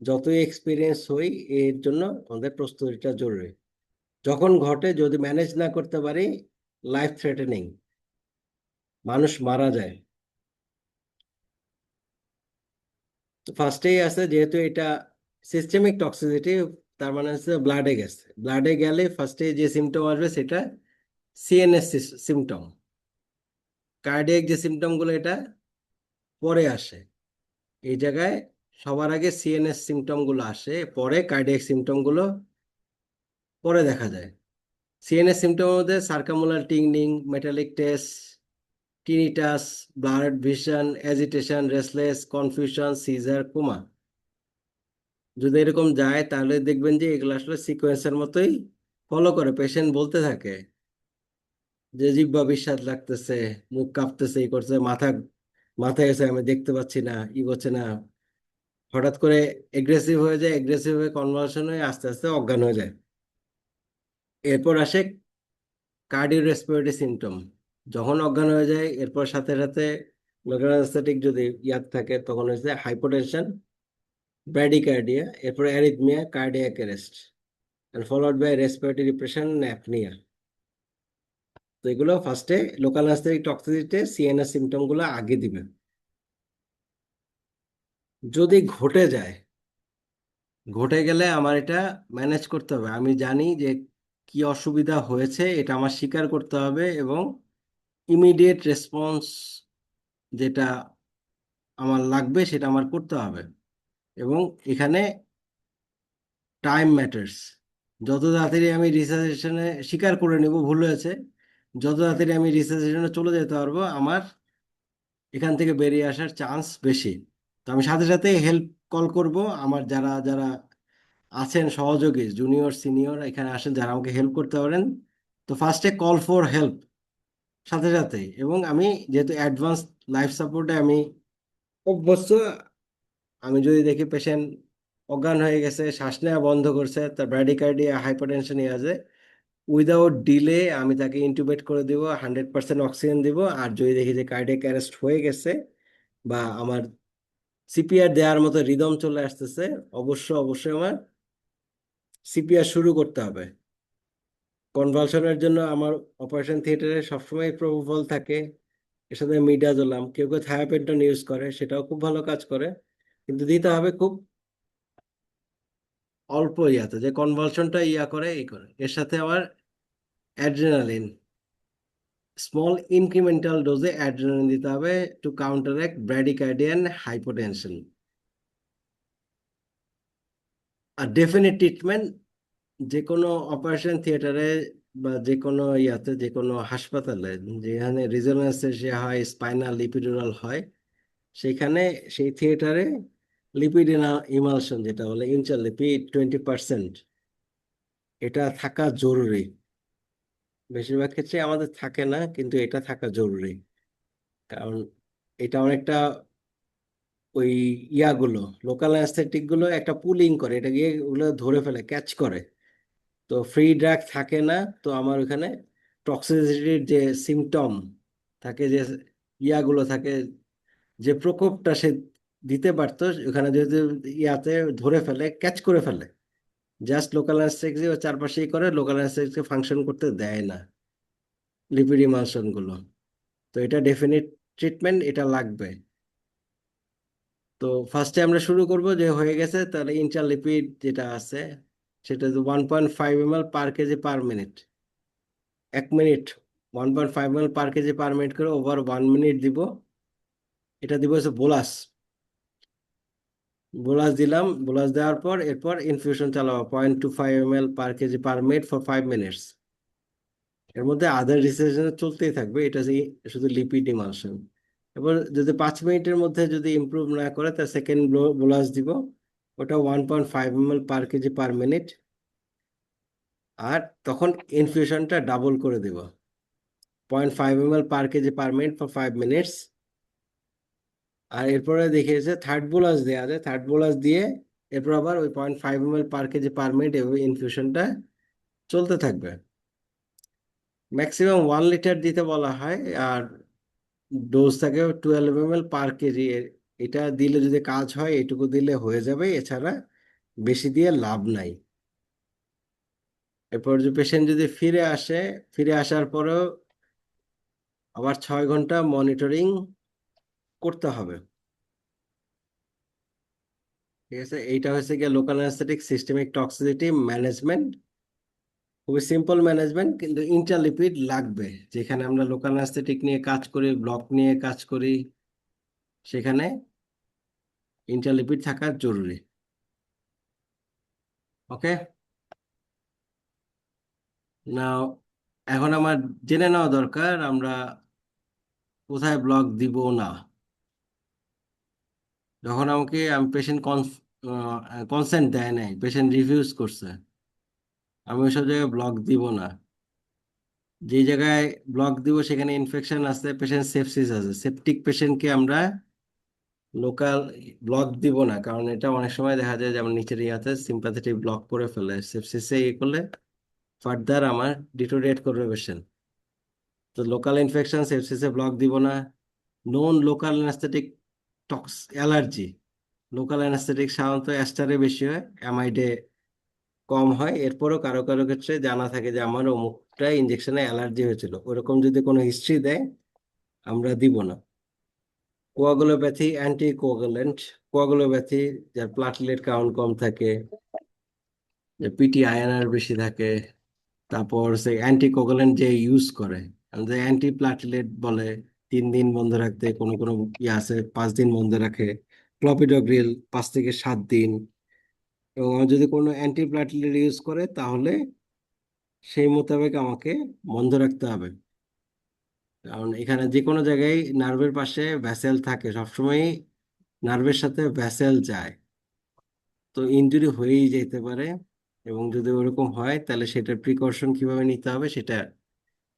যতই এক্সপিরিয়েন্স হই, এর জন্য আমাদের প্রস্তুতিটা জরুরি। যখন ঘটে, যদি ম্যানেজ না করতে পারি, লাইফ থ্রেটেনিং, মানুষ মারা যায়। তো ফার্স্টেই আছে, যেহেতু এটা সিস্টেমিক টক্সিসিটি, তার মানে হচ্ছে ব্লাডে গেছে, ব্লাডে গেলে ফার্স্টে যে সিমটম আসবে সেটা সিএনএস সিমটম। কার্ডিয়াক যে সিমটম গুলো এটা পরে আসে। এই জায়গায় সবার আগে সিএনএস সিমটম গুলো আসে, পরে কার্ডিয়াক সিমটম গুলো পরে দেখা যায়। সিএনএস সিমটমের মধ্যে সার্কামুলার টিংনিং, metallic taste, tinnitus, blurred vision, agitation, restless, confusion, seizure, coma. যদি এরকম যায় তাহলে দেখবেন যে এগুলো আসলে সিকোয়েন্সের মতোই ফলো করে। পেশেন্ট বলতে থাকে যে জিহ্বা বিস্বাদ লাগতেছে, মুখ কাঁপতেছে, এই করছে, মাথা গেছে, আমি দেখতে পাচ্ছি না, ই করছে না, হঠাৎ করে এগ্রেসিভ হয়ে যায়, এগ্রেসিভ হয়ে কনভালশন হয়ে আস্তে আস্তে অজ্ঞান হয়ে যায়। এরপর আসে কার্ডিও রেসপিরেটরি সিমটম। যখন অজ্ঞান হয়ে যায়, এরপর সাথে সাথে লোকাল অ্যানেস্থেটিক যদি ইয়াদ থাকে তখন হচ্ছে হাইপোটেনশন, ব্র্যাডিকার্ডিয়া, এরপর arrhythmia, cardiac arrest, and followed by respiratory depression and apnea. তো এগুলো ফার্স্টে local anaesthetic toxicity CNS symptom গুলো আগে দিবে। যদি ঘটে যায়, ঘটে গেলে আমার এটা ম্যানেজ করতে হবে। আমি জানি যে কি অসুবিধা হয়েছে, এটা আমার স্বীকার করতে হবে এবং ইমিডিয়েট রেসপন্স যেটা আমার লাগবে সেটা আমার করতে হবে। এবং এখানে টাইম ম্যাটার্স। যত তাড়াতাড়ি আমি রিসার্চেশনে স্বীকার করে নেব ভুল হয়েছে, যত তাড়াতাড়ি আমি রিসার্চেশনে চলে যেতে পারবো, আমার এখান থেকে বেরিয়ে আসার চান্স বেশি। তো আমি সাথে সাথে হেল্প কল করব। আমার যারা যারা আছেন সহযোগী, জুনিয়র সিনিয়র এখানে আসেন যারা আমাকে হেল্প করতে পারেন, তো ফার্স্টে কল ফর হেল্প সাথে সাথে। এবং আমি যেহেতু অ্যাডভান্স লাইফ সাপোর্টে আমি অভ্যস্ত, আমি যদি দেখি পেশেন্ট অজ্ঞান হয়ে গেছে, শ্বাস নেওয়া বন্ধ করছে, তার ব্র্যাডিকার্ডিয়া হাইপারটেনশন আছে, উইদাউট ডিলে আমি তাকে ইন্টুবেট করে দিব, 100% অক্সিজেন দিব। আর যদি দেখি যে কার্ডিয়াক অ্যারেস্ট হয়ে গেছে বা আমার সিপিআর দেওয়ার মতো রিদম চলে আসতেছে, অবশ্যই আমার সিপিআর শুরু করতে হবে। কনভালশনের জন্য আমার অপারেশন থিয়েটারে সবসময় প্রোপোফল থাকে, এর সাথে মিডাজোলাম, কেউ কেউ থায়োপেন্টন ইউজ করে, সেটাও খুব ভালো কাজ করে, কিন্তু দিতে হবে খুব অল্প ইয়াতে, যে কনভালশনটা ইয়া করে এই করে। এর সাথে আবার অ্যাড্রেনালিন, স্মল ইনক্রিমেন্টাল ডোজে অ্যাড্রেনালিন দিতে হবে টু কাউন্টারঅ্যাক্ট ব্র্যাডিকার্ডিয়ান হাইপোটেনশন। আর ডেফিনিট ট্রিটমেন্ট যে কোনো অপারেশন থিয়েটারে বা যে কোনো ইয়াতে, যে কোনো হাসপাতালে যেখানে রিজনাল অ্যানেস্থেসিয়া হয়, স্পাইনাল ইপিডুরাল হয়, সেখানে সেই থিয়েটারে লিপিড ইমালশন যেটা বলে ইনচারলিপিড 20%, এটা থাকা জরুরি। বেশিরভাগ ক্ষেত্রে আমাদের থাকে না, কিন্তু এটা থাকা জরুরি। কারণ এটা অনেকটা ওই ইয়াগুলো, লোকাল অ্যানেস্থেটিক গুলো একটা পুলিং করে, এটা গিয়ে ওগুলো ধরে ফেলে, ক্যাচ করে। তো ফ্রি ড্রাগ থাকে না। তো আমার ওখানে টক্সিসিটির যে সিমটম থাকে, যে ইয়াগুলো থাকে, যে প্রকোপটা সে দিতে পারতো, ওখানে যদি ইয়াতে ধরে ফেলে, ক্যাচ করে ফেলে, জাস্ট লোকাল অ্যানেস্থেটিক ও চারপাশেই করে, লোকাল অ্যানেস্থেটিক ফাংশন করতে দেয় না লিপিড ইমালশন গুলো। তো এটা ডেফিনিট ট্রিটমেন্ট, এটা লাগবে। তো ফার্স্টে আমরা শুরু করব, যে হয়ে গেছে তাহলে ইন্টারলিপিড যেটা আছে সেটা 1.5 ml per kg per minute, 1 minute 1.5 ml per kg per minute করে ওভার 1 মিনিট দিব। এটা দিব হচ্ছে বোলাস। বোলাস দিলাম, বোলাস দেওয়ার পর এরপর ইনফিউশন চালাবো 0.25 ml per kg per minute for 5 minutes. এর মধ্যে আদার রিসেশন চলতেই থাকবে, এটা শুধু লিপিড ইমালশন। এবার যদি 5 মিনিটের মধ্যে যদি ইমপ্রুভ না করে, তার সেকেন্ড বোলাস দিব, ওটা 1.5 ml per kg per minute. আর তখন ইনফিউশনটা ডাবল করে দিব, 0.5 ml per kg per minute for 5 minutes. আর এরপরে দেখিয়েছে থার্ড বোলাস দেওয়া যায়, থার্ড বোলাস দিয়ে এরপর আবার ওই 0.5 ml per kg per minute এভাবে ইনফিউশনটা চলতে থাকবে। ম্যাক্সিমাম 1 লিটার দিতে বলা হয়, আর ডোজ থাকে 12 ml পার কেজি। এটা দিলে যদি কাজ হয় এটুকু দিলে হয়ে যাবে, এছাড়া বেশি দিয়ে লাভ নাই। এরপর যে পেশেন্ট যদি ফিরে আসে, ফিরে আসার পরেও আবার 6 ঘন্টা মনিটরিং করতে হবে। ঠিক আছে, এইটা হচ্ছে গিয়ে local anaesthetic systemic toxicity management. খুবই সিম্পল ম্যানেজমেন্ট, কিন্তু ইন্টারলিপিড লাগবে। যেখানে আমরা লোকাল অ্যানেস্থেটিক নিয়ে কাজ করি, ব্লক নিয়ে কাজ করি, সেখানে ইন্টারলিপিড থাকা জরুরি। ওকে, নাও এখন আমার জেনে নেওয়া দরকার আমরা কোথায় ব্লক দিব না। যখন আমি পেশেন্ট কনসেন্ট দেয় নাই, পেশেন্ট রিফিউজ করছে, আমি ওইসব জায়গায় ব্লক দিব না। যে জায়গায় ব্লক দিব সেখানে ইনফেকশন আছে, পেশেন্ট সেপসিস আছে, সেপটিক পেশেন্টকে আমরা লোকাল ব্লক দিব না। কারণ এটা অনেক সময় দেখা যায় যেমন নিচের ইয়াতে সিম্পাথেটিক ব্লক করে ফেলে, সেপসিসে ইয়ে করলে ফার্দার আমার ডিটোরিয়েট করবে পেশেন্ট। তো লোকাল ইনফেকশন সেপসিসে ব্লক দিব না। নন লোকাল অ্যানাস্থেটিক টক্স অ্যালার্জি। লোকাল অ্যানাস্থেটিক সাধারণত অ্যাস্টারে বেশি হয়, অ্যামাইডে কম হয়। এরপরও কারো কারো ক্ষেত্রে জানা থাকে যে আমার অমুকটা ইঞ্জেকশনে অ্যালার্জি হয়েছিল, ওরকম যদি কোনো হিস্ট্রি দেয় আমরা দিব না। Coagulopathy anti coagulant. কোয়াগুলোপ্যাথি যার প্লাটলেট কাউন্ট কম থাকে, যে পিটি আয়নার বেশি থাকে, তারপর সে অ্যান্টি কোয়াগুলেন্ট যে ইউজ করে, যে অ্যান্টি প্লাটলেট বলে 3 দিন বন্ধ রাখতে, কোনো কোনো ইয়ে আছে 5 দিন বন্ধ রাখে, ক্লপিডোগ্রিল 5 থেকে 7 দিন। এবং আমার যদি কোনো অ্যান্টি প্লাটলেট ইউজ করে তাহলে সেই মোতাবেক আমাকে বন্ধ রাখতে হবে। কারণ এখানে যে কোনো জায়গায় নার্ভের পাশে ভ্যাসেল থাকে, সবসময় নার্ভের সাথে ভ্যাসেল যায়, তো ইনজুরি হয়েই যেতে পারে। এবং যদি ওরকম হয় তাহলে সেটার প্রিকশন কিভাবে নিতে হবে সেটা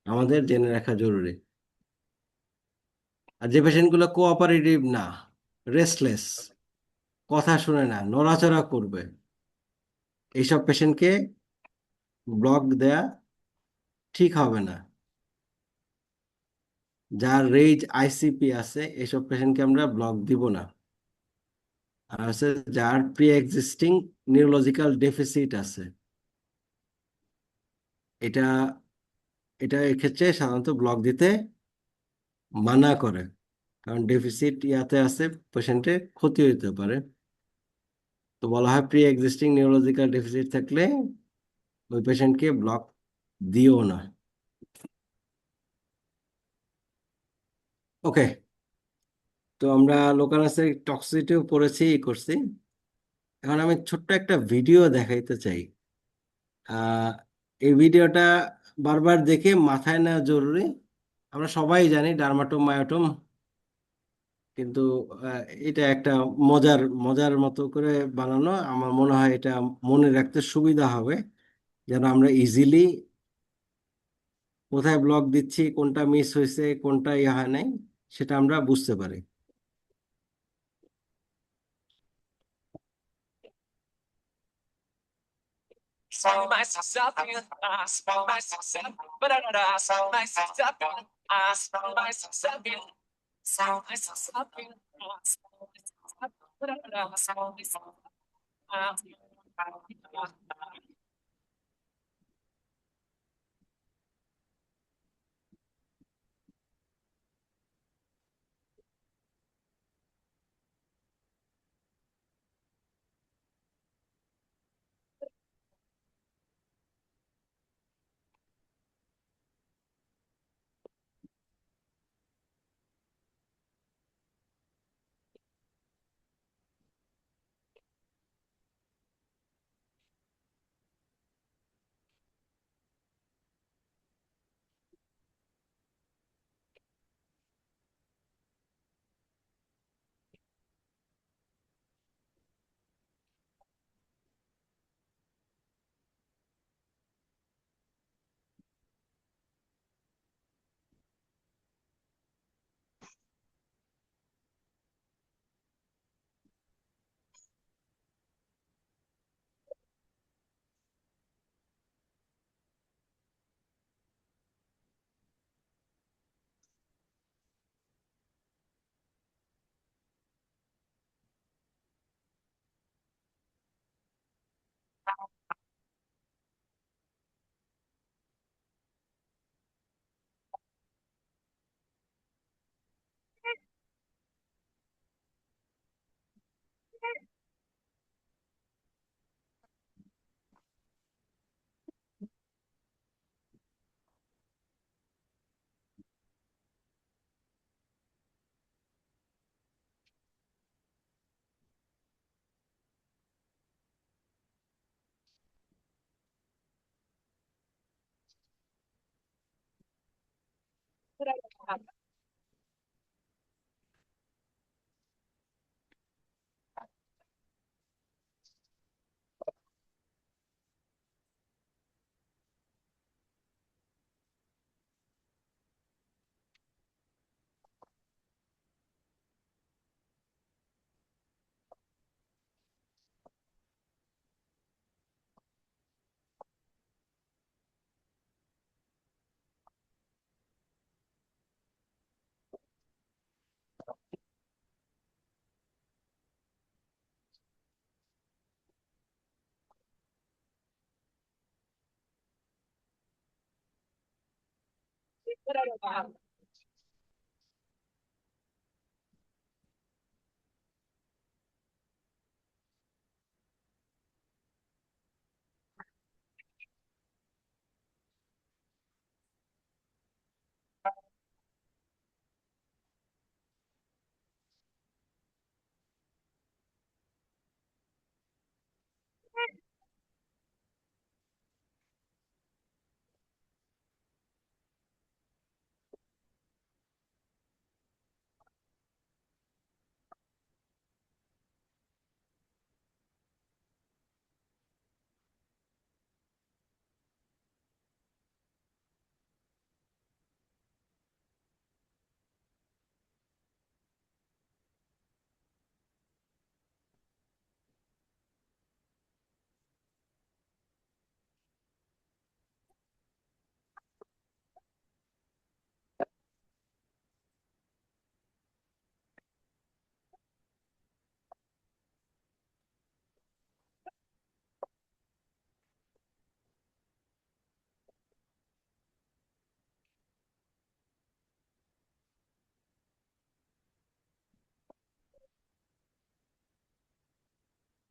আমাদের জেনে রাখা জরুরি। আর যে পেশেন্টগুলো কোঅপারেটিভ না, রেস্টলেস, কথা শুনে না, নড়াচড়া করবে, এইসব পেশেন্টকে ব্লক দেয়া ঠিক হবে না। যার রেজ আইসিপি আছে এসব পেশেন্টকে আমরা ব্লক দিব না। আর হচ্ছে যার প্রি এক্সিস্টিং নিউরোলজিক্যাল ডেফিসিট আছে, এটা এটা এক্ষেত্রে সাধারণত ব্লক দিতে মানা করে। কারণ ডেফিসিট ইয়াতে আছে, পেশেন্টের ক্ষতি হতে পারে। তো বলা হয় প্রি এক্সিস্টিং নিউরোলজিক্যাল ডেফিসিট থাকলে ওই পেশেন্টকে ব্লক দিও না। ওকে, তো আমরা লোকাল টক্সিসিটিও পড়েছি, করছি। এখন আমি ছোট্ট একটা ভিডিও দেখাইতে চাই। আহ এই ভিডিওটা বারবার দেখে মাথায় নেওয়া জরুরি। আমরা সবাই জানি ডার্মাটোম মায়োটোম, কিন্তু এটা একটা মজার মজার মতো করে বানানো। আমার মনে হয় এটা মনে রাখতে সুবিধা হবে, যেন আমরা ইজিলি কোথায় ব্লক দিচ্ছি, কোনটা মিস হয়েছে, কোনটা ইয়ে হয় নাই, সেটা আমরা বুঝতে পারি।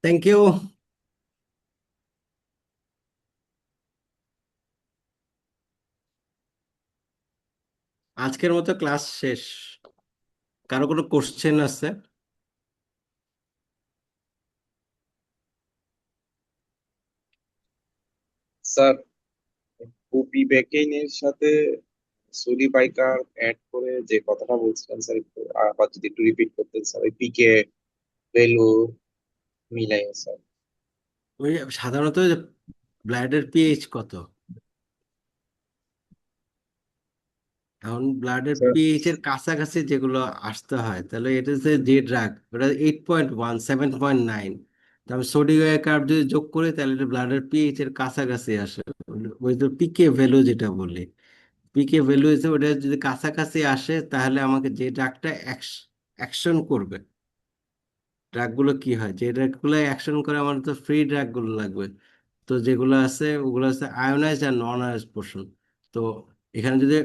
Thank you. আজকের মতো ক্লাস শেষ। কারো কোনো কোশ্চেন আছে? স্যার, কপি ব্যাকেইনের সাথে সরি বাইকার অ্যাড করে যে কথাটা বলছিলেন স্যার, একটু আবার যদি একটু রিপিট করতেন স্যার, ওই পিকে ভ্যালু মিলাই স্যার। ওই সাধারণত ব্লাডের পিএইচ কত? এখন ব্লাডের স্যার পিএইচ এর কাছাকাছি যেগুলো আসতে হয়, তাহলে এটা হচ্ছে যে ড্রাগ, ওটা 8.1, 7.9। তো আমি সোডিয়াম কার্ব যদি যোগ করি তাহলে এটা ব্লাডের পিএইচ এর কাছাকাছি আসে। ওই তো পিকে ভ্যালু যেটা বলি, পিকে ভ্যালু হিসেবে ওটা যদি কাছাকাছি আসে তাহলে আমাকে যে ড্রাগটা অ্যাকশন করবে, ড্রাগগুলো কি হয়, যে ড্রাগগুলো অ্যাকশন করে আমার তো ফ্রি ড্রাগগুলো লাগবে। তো যেগুলো আছে ওগুলো আছে আয়োনাইজড আর নন আয়োনাইজড পোর্শন। তো এখানে যদি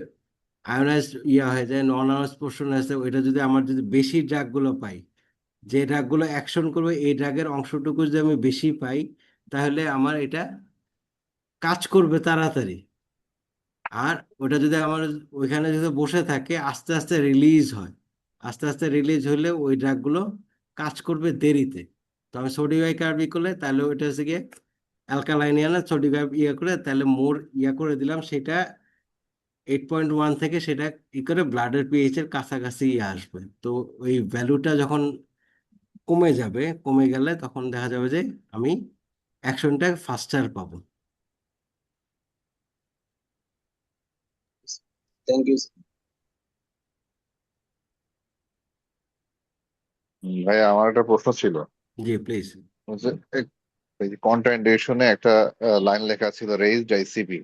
আয়োনাইজড হয়ে যায়, নন আয়োনাইজড পোর্শন আছে, ওইটা যদি আমার যদি বেশি ড্রাগগুলো পাই, যে ড্রাগগুলো অ্যাকশন করবে এই ড্রাগের অংশটুকু যদি আমি বেশি পাই, তাহলে আমার এটা কাজ করবে তাড়াতাড়ি। আর ওটা যদি আমার ওইখানে যদি বসে থাকে আস্তে আস্তে রিলিজ হয়, আস্তে আস্তে রিলিজ হলে ওই ড্রাগগুলো কাজ করবে দেরিতে। তো আমি সোডিয়াম কার্বি করলে তাহলে ওইটা হচ্ছে গিয়ে অ্যালকালাইন আনা সোডিয়াম করে তাহলে মোর করে দিলাম, সেটা 8.1 থেকে সেটা করে ব্লাডের পিএইচ এর কাছাকাছি আসবে। তো ওই ভ্যালুটা যখন কমে যাবে, কমে গেলে তখন দেখা যাবে যে আমি অ্যাকশনটা ফাস্টার পাবো। Thank you. ভাই আমার একটা প্রশ্ন ছিল জি প্লিজ। যে কন্ট্রাইন্ডিকেশনে একটা লাইন লেখা ছিল রেইজড আইসিপি,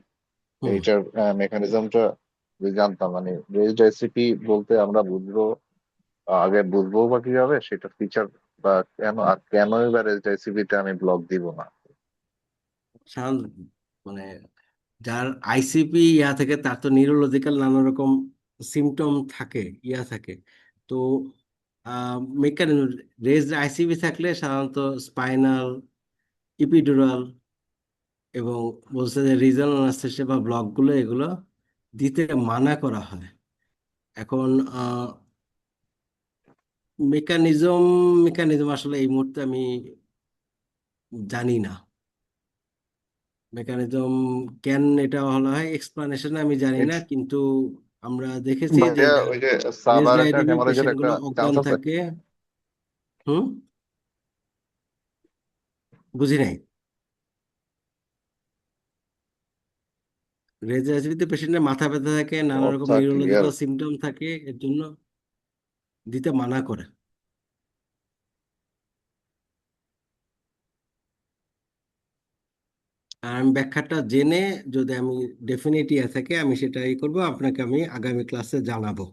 হুম। এইটার মেকানিজমটা জানতাম, মানে রেইজড আইসিপি বলতে আমরা বুঝবো, আগে বুঝবো বা কিভাবে সেটা ফিচার, বা কেন, আর কেনই বা রেইজড আইসিপি তে আমি ব্লক দিব না? সাধারণ মানে যার আইসিপি থেকে তার তো নিউরোলজিক্যাল নানা রকম সিমটম থাকে, থাকে। তো মেকানিজম রেজড আইসিপি থাকলে সাধারণত স্পাইনাল, ইপিডুরাল এবং বলছে যে রিজনাল অ্যানেস্থেসিয়া বা ব্লকগুলো এগুলো দিতে মানা করা হয়। এখন মেকানিজম মেকানিজম আসলে এই মুহূর্তে আমি জানি না। মেকানিজম কেন এটা হলো হয় এক্সপ্লানেশন আমি জানি না, It's- কিন্তু আমরা দেখেছি যে ভাইয়া ওই যে সাব রেজড আরেকটা আইসিপি হেমোরেজের পেশেন্ট একটা গুলো চান্স অজ্ঞান আছে? থাকে। হুম, বুঝি নাই। রেজড আইসিপিতে পেশেন্টের মাথা ব্যথা থাকে, নানা রকম কথা ক্লিয়ার। নিউরোলজিক্যাল সিমটম থাকে, এর জন্য দিতে মানা করে। আর আমি ব্যাখ্যাটা জেনে যদি আমি ডেফিনেট থাকে আমি সেটাই করব, আপনাকে আমি আগামী ক্লাসে জানাবো।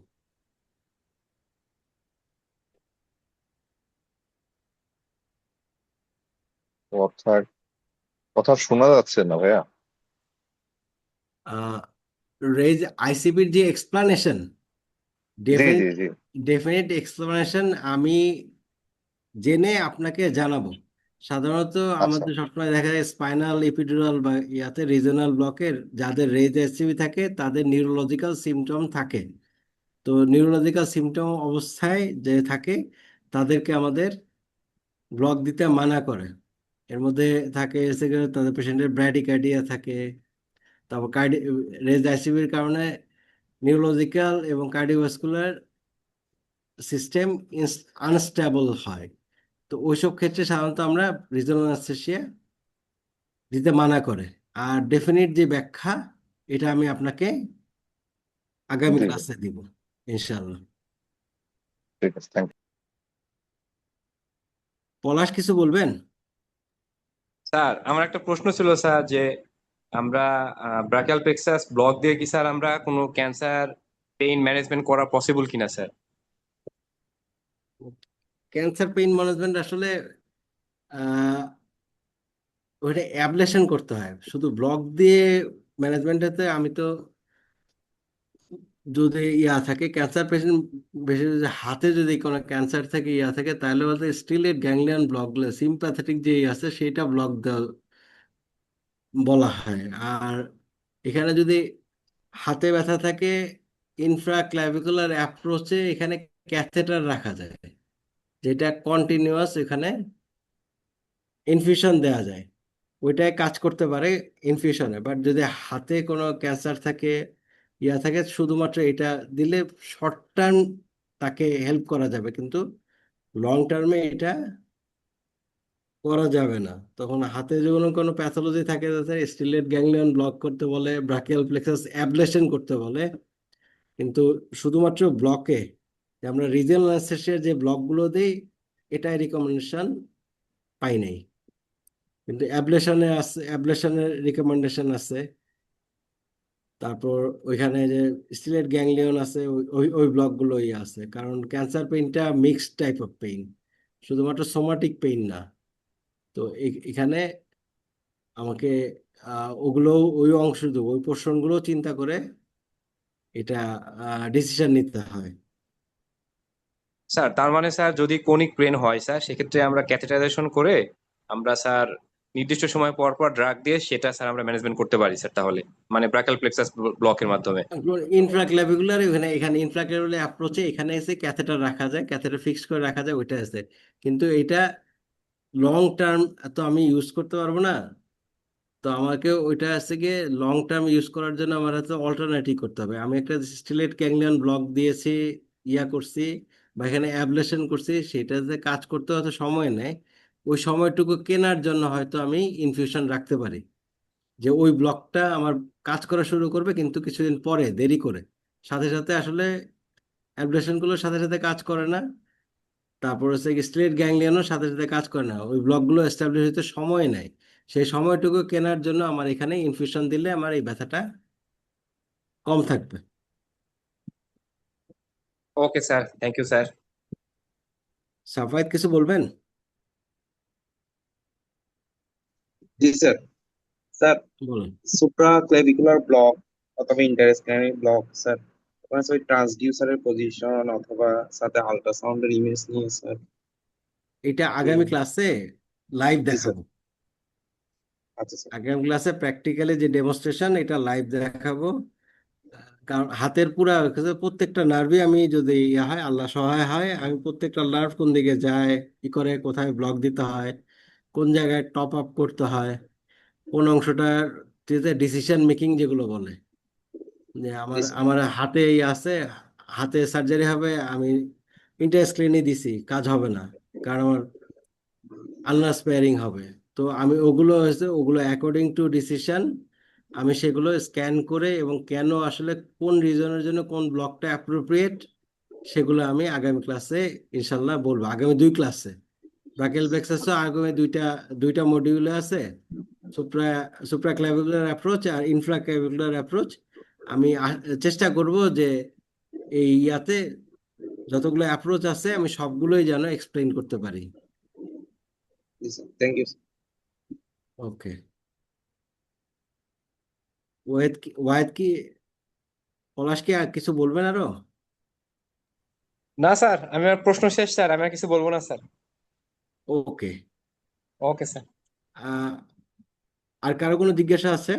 কথা কথা শোনা যাচ্ছে না ভাইয়া। রেজ আইসিপির যে এক্সপ্লানেশন, জি জি ডেফিনেট জি ডেফিনেট এক্সপ্লানেশন আমি জেনে আপনাকে জানাবো। সাধারণত আচ্ছা আমাদের সবসময় দেখা যায় স্পাইনাল এপিডুরাল বা ইয়াতে রিজনাল ব্লকের যাদের রেজ আইসিপি থাকে তাদের নিউরোলজিক্যাল সিমটম থাকে। তো নিউরোলজিক্যাল সিমটম অবস্থায় যে থাকে তাদেরকে আমাদের ব্লক দিতে মানা করে। এর মধ্যে থাকে হচ্ছে গিয়ে তাদের পেশেন্টের ব্র্যাডিকার্ডিয়া থাকে, তারপর রেজ আইসিপির কারণে নিউরোলজিক্যাল এবং কার্ডিওভাস্কুলার সিস্টেম আনস্টেবল হয়। তো ওইসব ক্ষেত্রে সাধারণত আমরা রিজনাল অ্যানেস্থেসিয়া দিতে মানা করে। আর ডেফিনিট যে ব্যাখ্যা এটা আমি আপনাকে আগামী জি জি ক্লাসে দিব ইনশাআল্লাহ। ঠিক আছে, থ্যাংক পলাশ কিছু বলবেন? স্যার আমার একটা প্রশ্ন ছিল স্যার, যে আমরা ব্রাকিয়াল প্লেক্সাস ব্লক দিয়ে কি স্যার আমরা কোনো ক্যান্সার পেইন ম্যানেজমেন্ট করা পসিবল কিনা স্যার? ক্যান্সার পেইন ম্যানেজমেন্ট আসলে আহ ওইটা অ্যাবলেশন করতে হয়, শুধু ব্লক দিয়ে ম্যানেজমেন্টেতে আমি তো, যদি ইয়া থাকে ক্যান্সার পেশেন্ট, বেশি যদি হাতে যদি কোনো ক্যান্সার থাকে ইয়া থাকে তাহলে বলতে স্টিলের গ্যাংলিয়ন ব্লকগুলো সিম্প্যাথেটিক যে আছে সেটা ব্লক দেওয়া বলা হয়। আর এখানে যদি হাতে ব্যথা থাকে ইনফ্রাক্লাভিকুলার অ্যাপ্রোচে এখানে ক্যাথেটার রাখা যায়, যেটা কন্টিনিউয়াস এখানে ইনফিউশন দেওয়া যায়, ওইটাই কাজ করতে পারে ইনফিউশনে। বাট যদি হাতে কোনো ক্যান্সার থাকে ইয়া থাকে শুধুমাত্র এটা দিলে শর্ট টার্ম তাকে হেল্প করা যাবে, কিন্তু লং টার্মে এটা করা যাবে না। তখন হাতে যখন কোনো প্যাথোলজি থাকে স্টিলেট গ্যাংলিয়ন ব্লক করতে বলে, ব্রাকিয়াল প্লেক্সাস অ্যাবলেশন করতে বলে। কিন্তু শুধুমাত্র ব্লকে যে আমরা রিজিওনাল অ্যানেস্থেসিয়ার যে ব্লকগুলো দিই এটাই রিকমেন্ডেশন পাই নাই, কিন্তু অ্যাবলেশনে আছে, অ্যাবলেশনের রিকমেন্ডেশন আছে। তারপর ওইখানে যে স্টিলেট গ্যাংলিয়ন আছে ওই ওই ওই ব্লকগুলোই আছে, কারণ ক্যান্সার পেইনটা মিক্সড টাইপ অফ পেইন, শুধুমাত্র সোমাটিক পেইন না। তো এখানে আমাকে ওগুলো, ওই অংশ ওই পোর্শনগুলো চিন্তা করে এটা ডিসিশন নিতে হয়। স্যার তার মানে স্যার যদি কোনিক পেইন হয় স্যার, সেক্ষেত্রে আমরা ক্যাথেটারাইজেশন করে আমরা স্যার নির্দিষ্ট সময় পর পর ড্রাগ দিয়ে সেটা স্যার আমরা ম্যানেজমেন্ট করতে পারি স্যার, তাহলে মানে ব্রাকিয়াল প্লেক্সাস ব্লকের মাধ্যমে। ইনফ্রাক্লাভিকুলার এখানে এখানে ইনফ্রাক্লাভিকুলার অ্যাপ্রোচে এখানে এসে ক্যাথেটার রাখা যায়, ক্যাথেটার ফিক্স করে রাখা যায়, ওইটা আছে। কিন্তু এটা লং টার্ম তো আমি ইউজ করতে পারবো না। তো আমাকে ওইটা আছে গিয়ে লং টার্ম ইউজ করার জন্য আমার হাতে অল্টারনেটিভ করতে হবে। আমি একটা স্টিলেট গ্যাংলিয়ন ব্লক দিয়েছি, ইয়া করছি বা এখানে অ্যাবলেশন করছি, সেটাতে কাজ করতে হয়তো সময় নেয়। ওই সময়টুকু কেনার জন্য হয়তো আমি ইনফিউশন রাখতে পারি, যে ওই ব্লকটা আমার কাজ করা শুরু করবে কিন্তু কিছুদিন পরে দেরি করে, সাথে সাথে আসলে অ্যাবলেশনগুলোর সাথে সাথে কাজ করে না। তারপর হচ্ছে স্ট্রেট গ্যাংলিয়নও সাথে সাথে কাজ করে না, ওই ব্লকগুলো এস্টাবলিশ হতে সময় নেয়। সেই সময়টুকু কেনার জন্য আমার এখানে ইনফিউশন দিলে আমার এই ব্যথাটা কম থাকবে। Okay sir, thank you sir. Safayet কিছু বলবেন? জি স্যার। স্যার, বলুন। সুপ্রা ক্লেভিকুলার ব্লক অথবা ইন্টারস্ক্যানিক ব্লক স্যার, ওখানে ওই ট্রান্সডিউসারের পজিশন অথবা সাথে আল্ট্রাসাউন্ডের ইমেজ নিয়ে স্যার। এটা আগামী ক্লাসে লাইভ জি স্যার। দেখাবো। আচ্ছা স্যার। আগামী ক্লাসে প্র্যাকটিক্যালি যে ডেমনস্ট্রেশন এটা লাইভ দেখাবো। কারণ হাতের পুরা প্রত্যেকটা নার্ভই আমি যদি ইয়ে হয়, আল্লাহ সহায় হয়, আমি প্রত্যেকটা নার্ভ কোন দিকে যায়, কি করে, কোথায় ব্লক দিতে হয়, কোন জায়গায় টপ আপ করতে হয়, কোন অংশটার ডিসিশন মেকিং যেগুলো বলে, যে জি আমার স্যার। আমার হাতে আছে, হাতে সার্জারি হবে, আমি ইন্টারেস্ট দিছি, কাজ হবে না, কারণ আমার আলনা স্পেয়ারিং হবে। তো আমি ওগুলো হচ্ছে ওগুলো অ্যাকর্ডিং টু ডিসিশন আমি সেগুলো স্ক্যান করে এবং কেন আসলে কোন রিজনের জন্য কোন ব্লকটা অ্যাপ্রোপ্রিয়েট সেগুলো আমি আগামী ক্লাসে ইনশাল্লাহ বলবো। আগামী দুই ক্লাসে ব্রাকিয়াল প্লেক্সাসও আগামী দুইটা দুইটা মডিউলে আছে, সুপ্রা সুপ্রা ক্লাভিকুলার অ্যাপ্রোচ আর ইনফ্রা ক্লাভিকুলার অ্যাপ্রোচ। আমি চেষ্টা করব যে এই ইয়াতে যতগুলো অ্যাপ্রোচ আছে আমি সবগুলোই যেন এক্সপ্লেইন করতে পারি। জি স্যার, থ্যাংক ইউ। ওকে। ওয়াহেদ কি পলাশ কি আর কিছু বলবেন আরো? না স্যার, আমার প্রশ্ন শেষ স্যার, আমি আর কিছু বলবো না স্যার। ওকে। Okay sir. আহ আর কারো কোনো জিজ্ঞাসা আছে?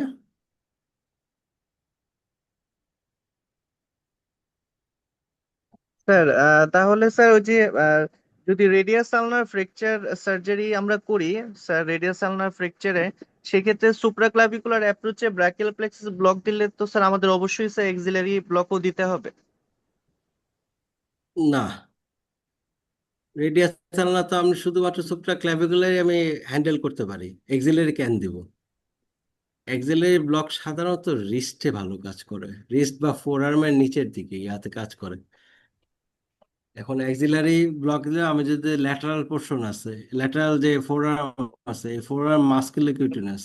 স্যার তাহলে স্যার ওই যে আহ, যদি রেডিয়াস আলনার ফ্র্যাকচার সার্জারি আমরা করি, স্যার রেডিয়াস আলনার ফ্র্যাকচারে, সেক্ষেত্রে সুপ্রাক্লাভিকুলার অ্যাপ্রোচে ব্রাকিয়াল প্লেক্সাস ব্লক দিলে তো স্যার আমাদের অবশ্যই স্যার এক্সিলারি ব্লকও দিতে হবে। না, রেডিয়াস চালনা তো আমি শুধুমাত্র সুপ্রা ক্লাভিকুলারই আমি হ্যান্ডেল করতে পারি, এক্সিলারি ক্যান দিব। এক্সিলারি ব্লক সাধারণত রিস্টে ভালো কাজ করে, রিস্ট বা ফোর আর্মের নিচের দিকে ইয়াতে কাজ করে। এখন অ্যাক্সিলারি ব্লক দিলে আমি যদি ল্যাটারাল পোর্শন আছে, ল্যাটারাল যে ফোর আর্ম আছে, এই ফোর আর্ম মাস্কুলোকিউটেনাস,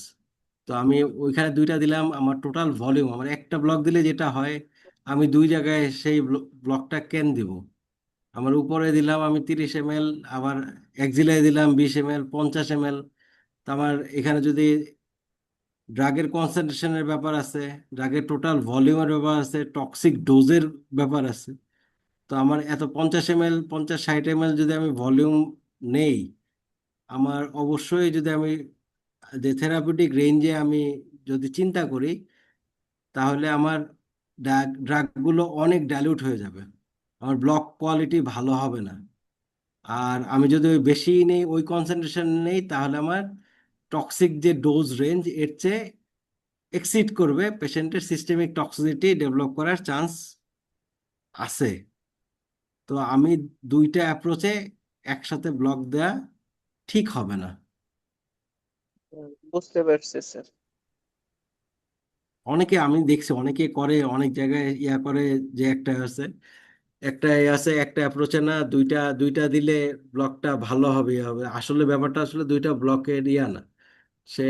তো আমি ওইখানে দুইটা দিলাম, আমার টোটাল ভলিউম, আমার একটা ব্লক দিলে যেটা হয়, আমি দুই জায়গায় সেই ব্লকটা কেন দিব। আমার উপরে দিলাম আমি 30 ml, আবার অ্যাক্সিলারি দিলাম 20 ml, 50 ml। তো আমার এখানে যদি ড্রাগের কনসেন্ট্রেশনের ব্যাপার আছে, ড্রাগের টোটাল ভলিউমের ব্যাপার আছে, টক্সিক ডোজের ব্যাপার আছে। তো আমার এত 50 ml, 50-60 ml যদি আমি ভলিউম নেই, আমার অবশ্যই যদি আমি যে থেরাপিউটিক রেঞ্জে আমি যদি চিন্তা করি, তাহলে আমার ড্রাগগুলো অনেক ডাইলিউট হয়ে যাবে, আমার ব্লক কোয়ালিটি ভালো হবে না। আর আমি যদি ওই বেশি নেই, ওই কনসেন্ট্রেশন নেই, তাহলে আমার টক্সিক যে ডোজ রেঞ্জ এর চেয়ে এক্সিড করবে, পেশেন্টের সিস্টেমিক টক্সিসিটি ডেভেলপ করার চান্স আছে। তো আমি দুইটা অ্যাপ্রোচে একসাথে ব্লক দেওয়া ঠিক হবে না। বুঝতে পারছি স্যার। অনেকে আমি দেখছি অনেকে করে, অনেক জায়গায় ইয়া করে, যে একটা আছে, একটা এ আছে, একটা অ্যাপ্রোচে না, দুইটা দুইটা দিলে ব্লকটা ভালো হবে ইয়ে হবে। আসলে ব্যাপারটা আসলে দুইটা ব্লকের ইয়া না। সে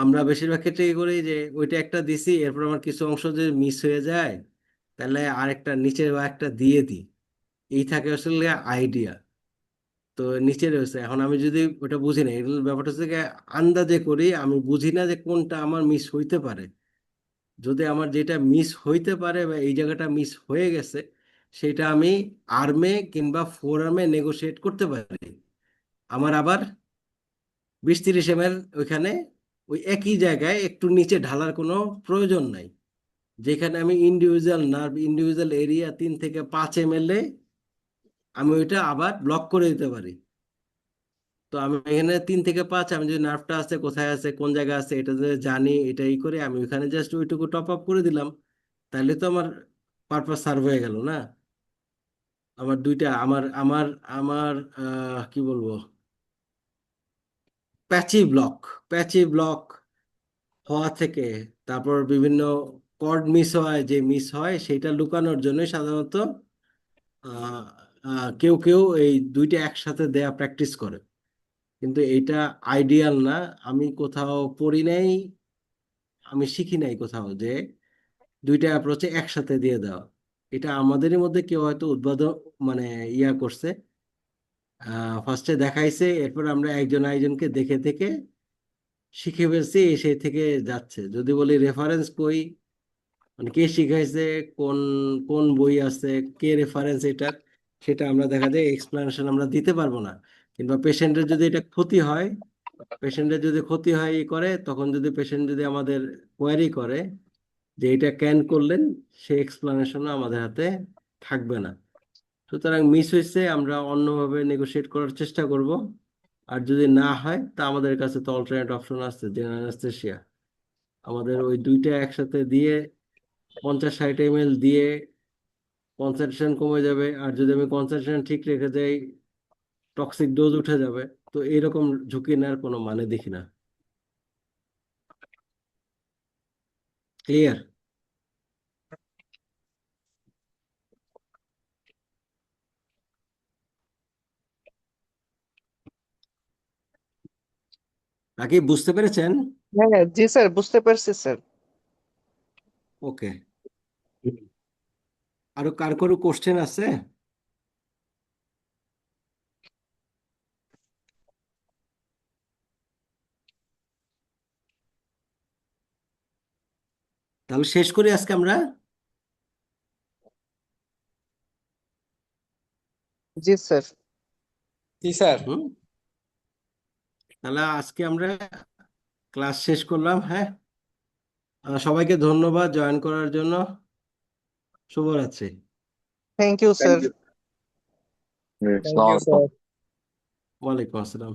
আমরা বেশিরভাগ ক্ষেত্রে কি করি যে ওইটা একটা দিছি, এরপর আমার কিছু অংশ যদি মিস হয়ে যায়, তাহলে আরেকটা নিচের বা একটা দিয়ে দিই। এই থাকে আসলে আইডিয়া। তো নিচে রয়েছে, এখন আমি যদি ওটা বুঝি না, এগুলো ব্যাপারটা হচ্ছে গিয়ে আন্দাজে করি, আমি বুঝি না যে কোনটা আমার মিস হইতে পারে। যদি আমার যেটা মিস হইতে পারে বা এই জায়গাটা মিস হয়ে গেছে, সেটা আমি আর্মে কিংবা ফোর আর্মে নেগোশিয়েট করতে পারি। আমার আবার 20-30 ml ওইখানে ওই একই জায়গায় একটু নিচে ঢালার কোনো প্রয়োজন নাই, যেখানে আমি ইন্ডিভিজুয়াল নার্ভ, ইন্ডিভিজুয়াল এরিয়া 3 থেকে 5 ml আমি ওইটা আবার ব্লক করে দিতে পারি। তো আমি এখানে 3 থেকে 5, আমি যে নার্ভটা আছে কোথায় আছে কোন জায়গায় আছে এটা যদি জানি, এটাই করে আমি ওইখানে জাস্ট ওইটুকু টপ আপ করে দিলাম, তাহলে তো আমার পারপাস সার্ভ হয়ে গেল না। আমার দুইটা আমার আমার আমার কি বলবো, প্যাচি ব্লক হওয়া থেকে, তারপর বিভিন্ন কর্ড মিস হয়, যে মিস হয় সেটা লুকানোর জন্য সাধারণত আহ, কেউ কেউ এই দুইটা একসাথে দেয়া প্র্যাকটিস করে, কিন্তু এইটা আইডিয়াল না। আমি কোথাও পড়ি নাই, আমি শিখি নাই কোথাও যে দুইটা অ্যাপ্রোচে একসাথে দিয়ে দেওয়া। এটা আমাদেরই মধ্যে কেউ হয়তো উদ্ভাবন, মানে ইয়া করছে, ফার্স্টে দেখাইছে, এরপর আমরা একজন আরেকজনকে দেখে দেখে শিখে ফেলছি, সেই থেকে যাচ্ছে। যদি বলি রেফারেন্স কই, মানে কে শিখাইছে, কোন কোন বই আছে, কে রেফারেন্স এটার, সেটা আমরা দেখা যায় এক্সপ্লেনেশন আমরা দিতে পারবো না। কিংবা পেশেন্টের যদি এটা ক্ষতি হয়, পেশেন্টের যদি ক্ষতি হয় ই করে, তখন যদি পেশেন্ট যদি আমাদের কোয়ারি করে যে এটা ক্যান করলেন, সেই এক্সপ্লেনেশনও আমাদের হাতে থাকবে না। সুতরাং মিস হয়েছে, আমরা অন্যভাবে নেগোশিয়েট করার চেষ্টা করব। আর যদি না হয়, তা আমাদের কাছে তো অল্টারনেট অপশন আছে, জেনারেল অ্যানেস্থেসিয়া। আমাদের ওই দুইটা একসাথে দিয়ে 50-60 ml দিয়ে কনসেন্ট্রেশন কমে যাবে, আর যদি আমি কনসেন্ট্রেশন ঠিক রেখে যাই, টক্সিক ডোজ উঠে যাবে। তো এরকম ঝুঁকি নেওয়ার কোনো মানে দেখি না। ক্লিয়ার? নাকি বুঝতে পেরেছেন? হ্যাঁ হ্যাঁ, জি স্যার, বুঝতে পারছি স্যার। ওকে। আরো কার কোনো কোশ্চেন আছে? তাহলে শেষ করি আজকে আমরা। জি স্যার। জি স্যার। হুম, তাহলে আজকে আমরা ক্লাস শেষ করলাম। হ্যাঁ, সবাইকে ধন্যবাদ জয়েন করার জন্য। শুভরাত্রি। Thank you thank sir. You. Thank you sir. ওয়ালাইকুম আসসালাম।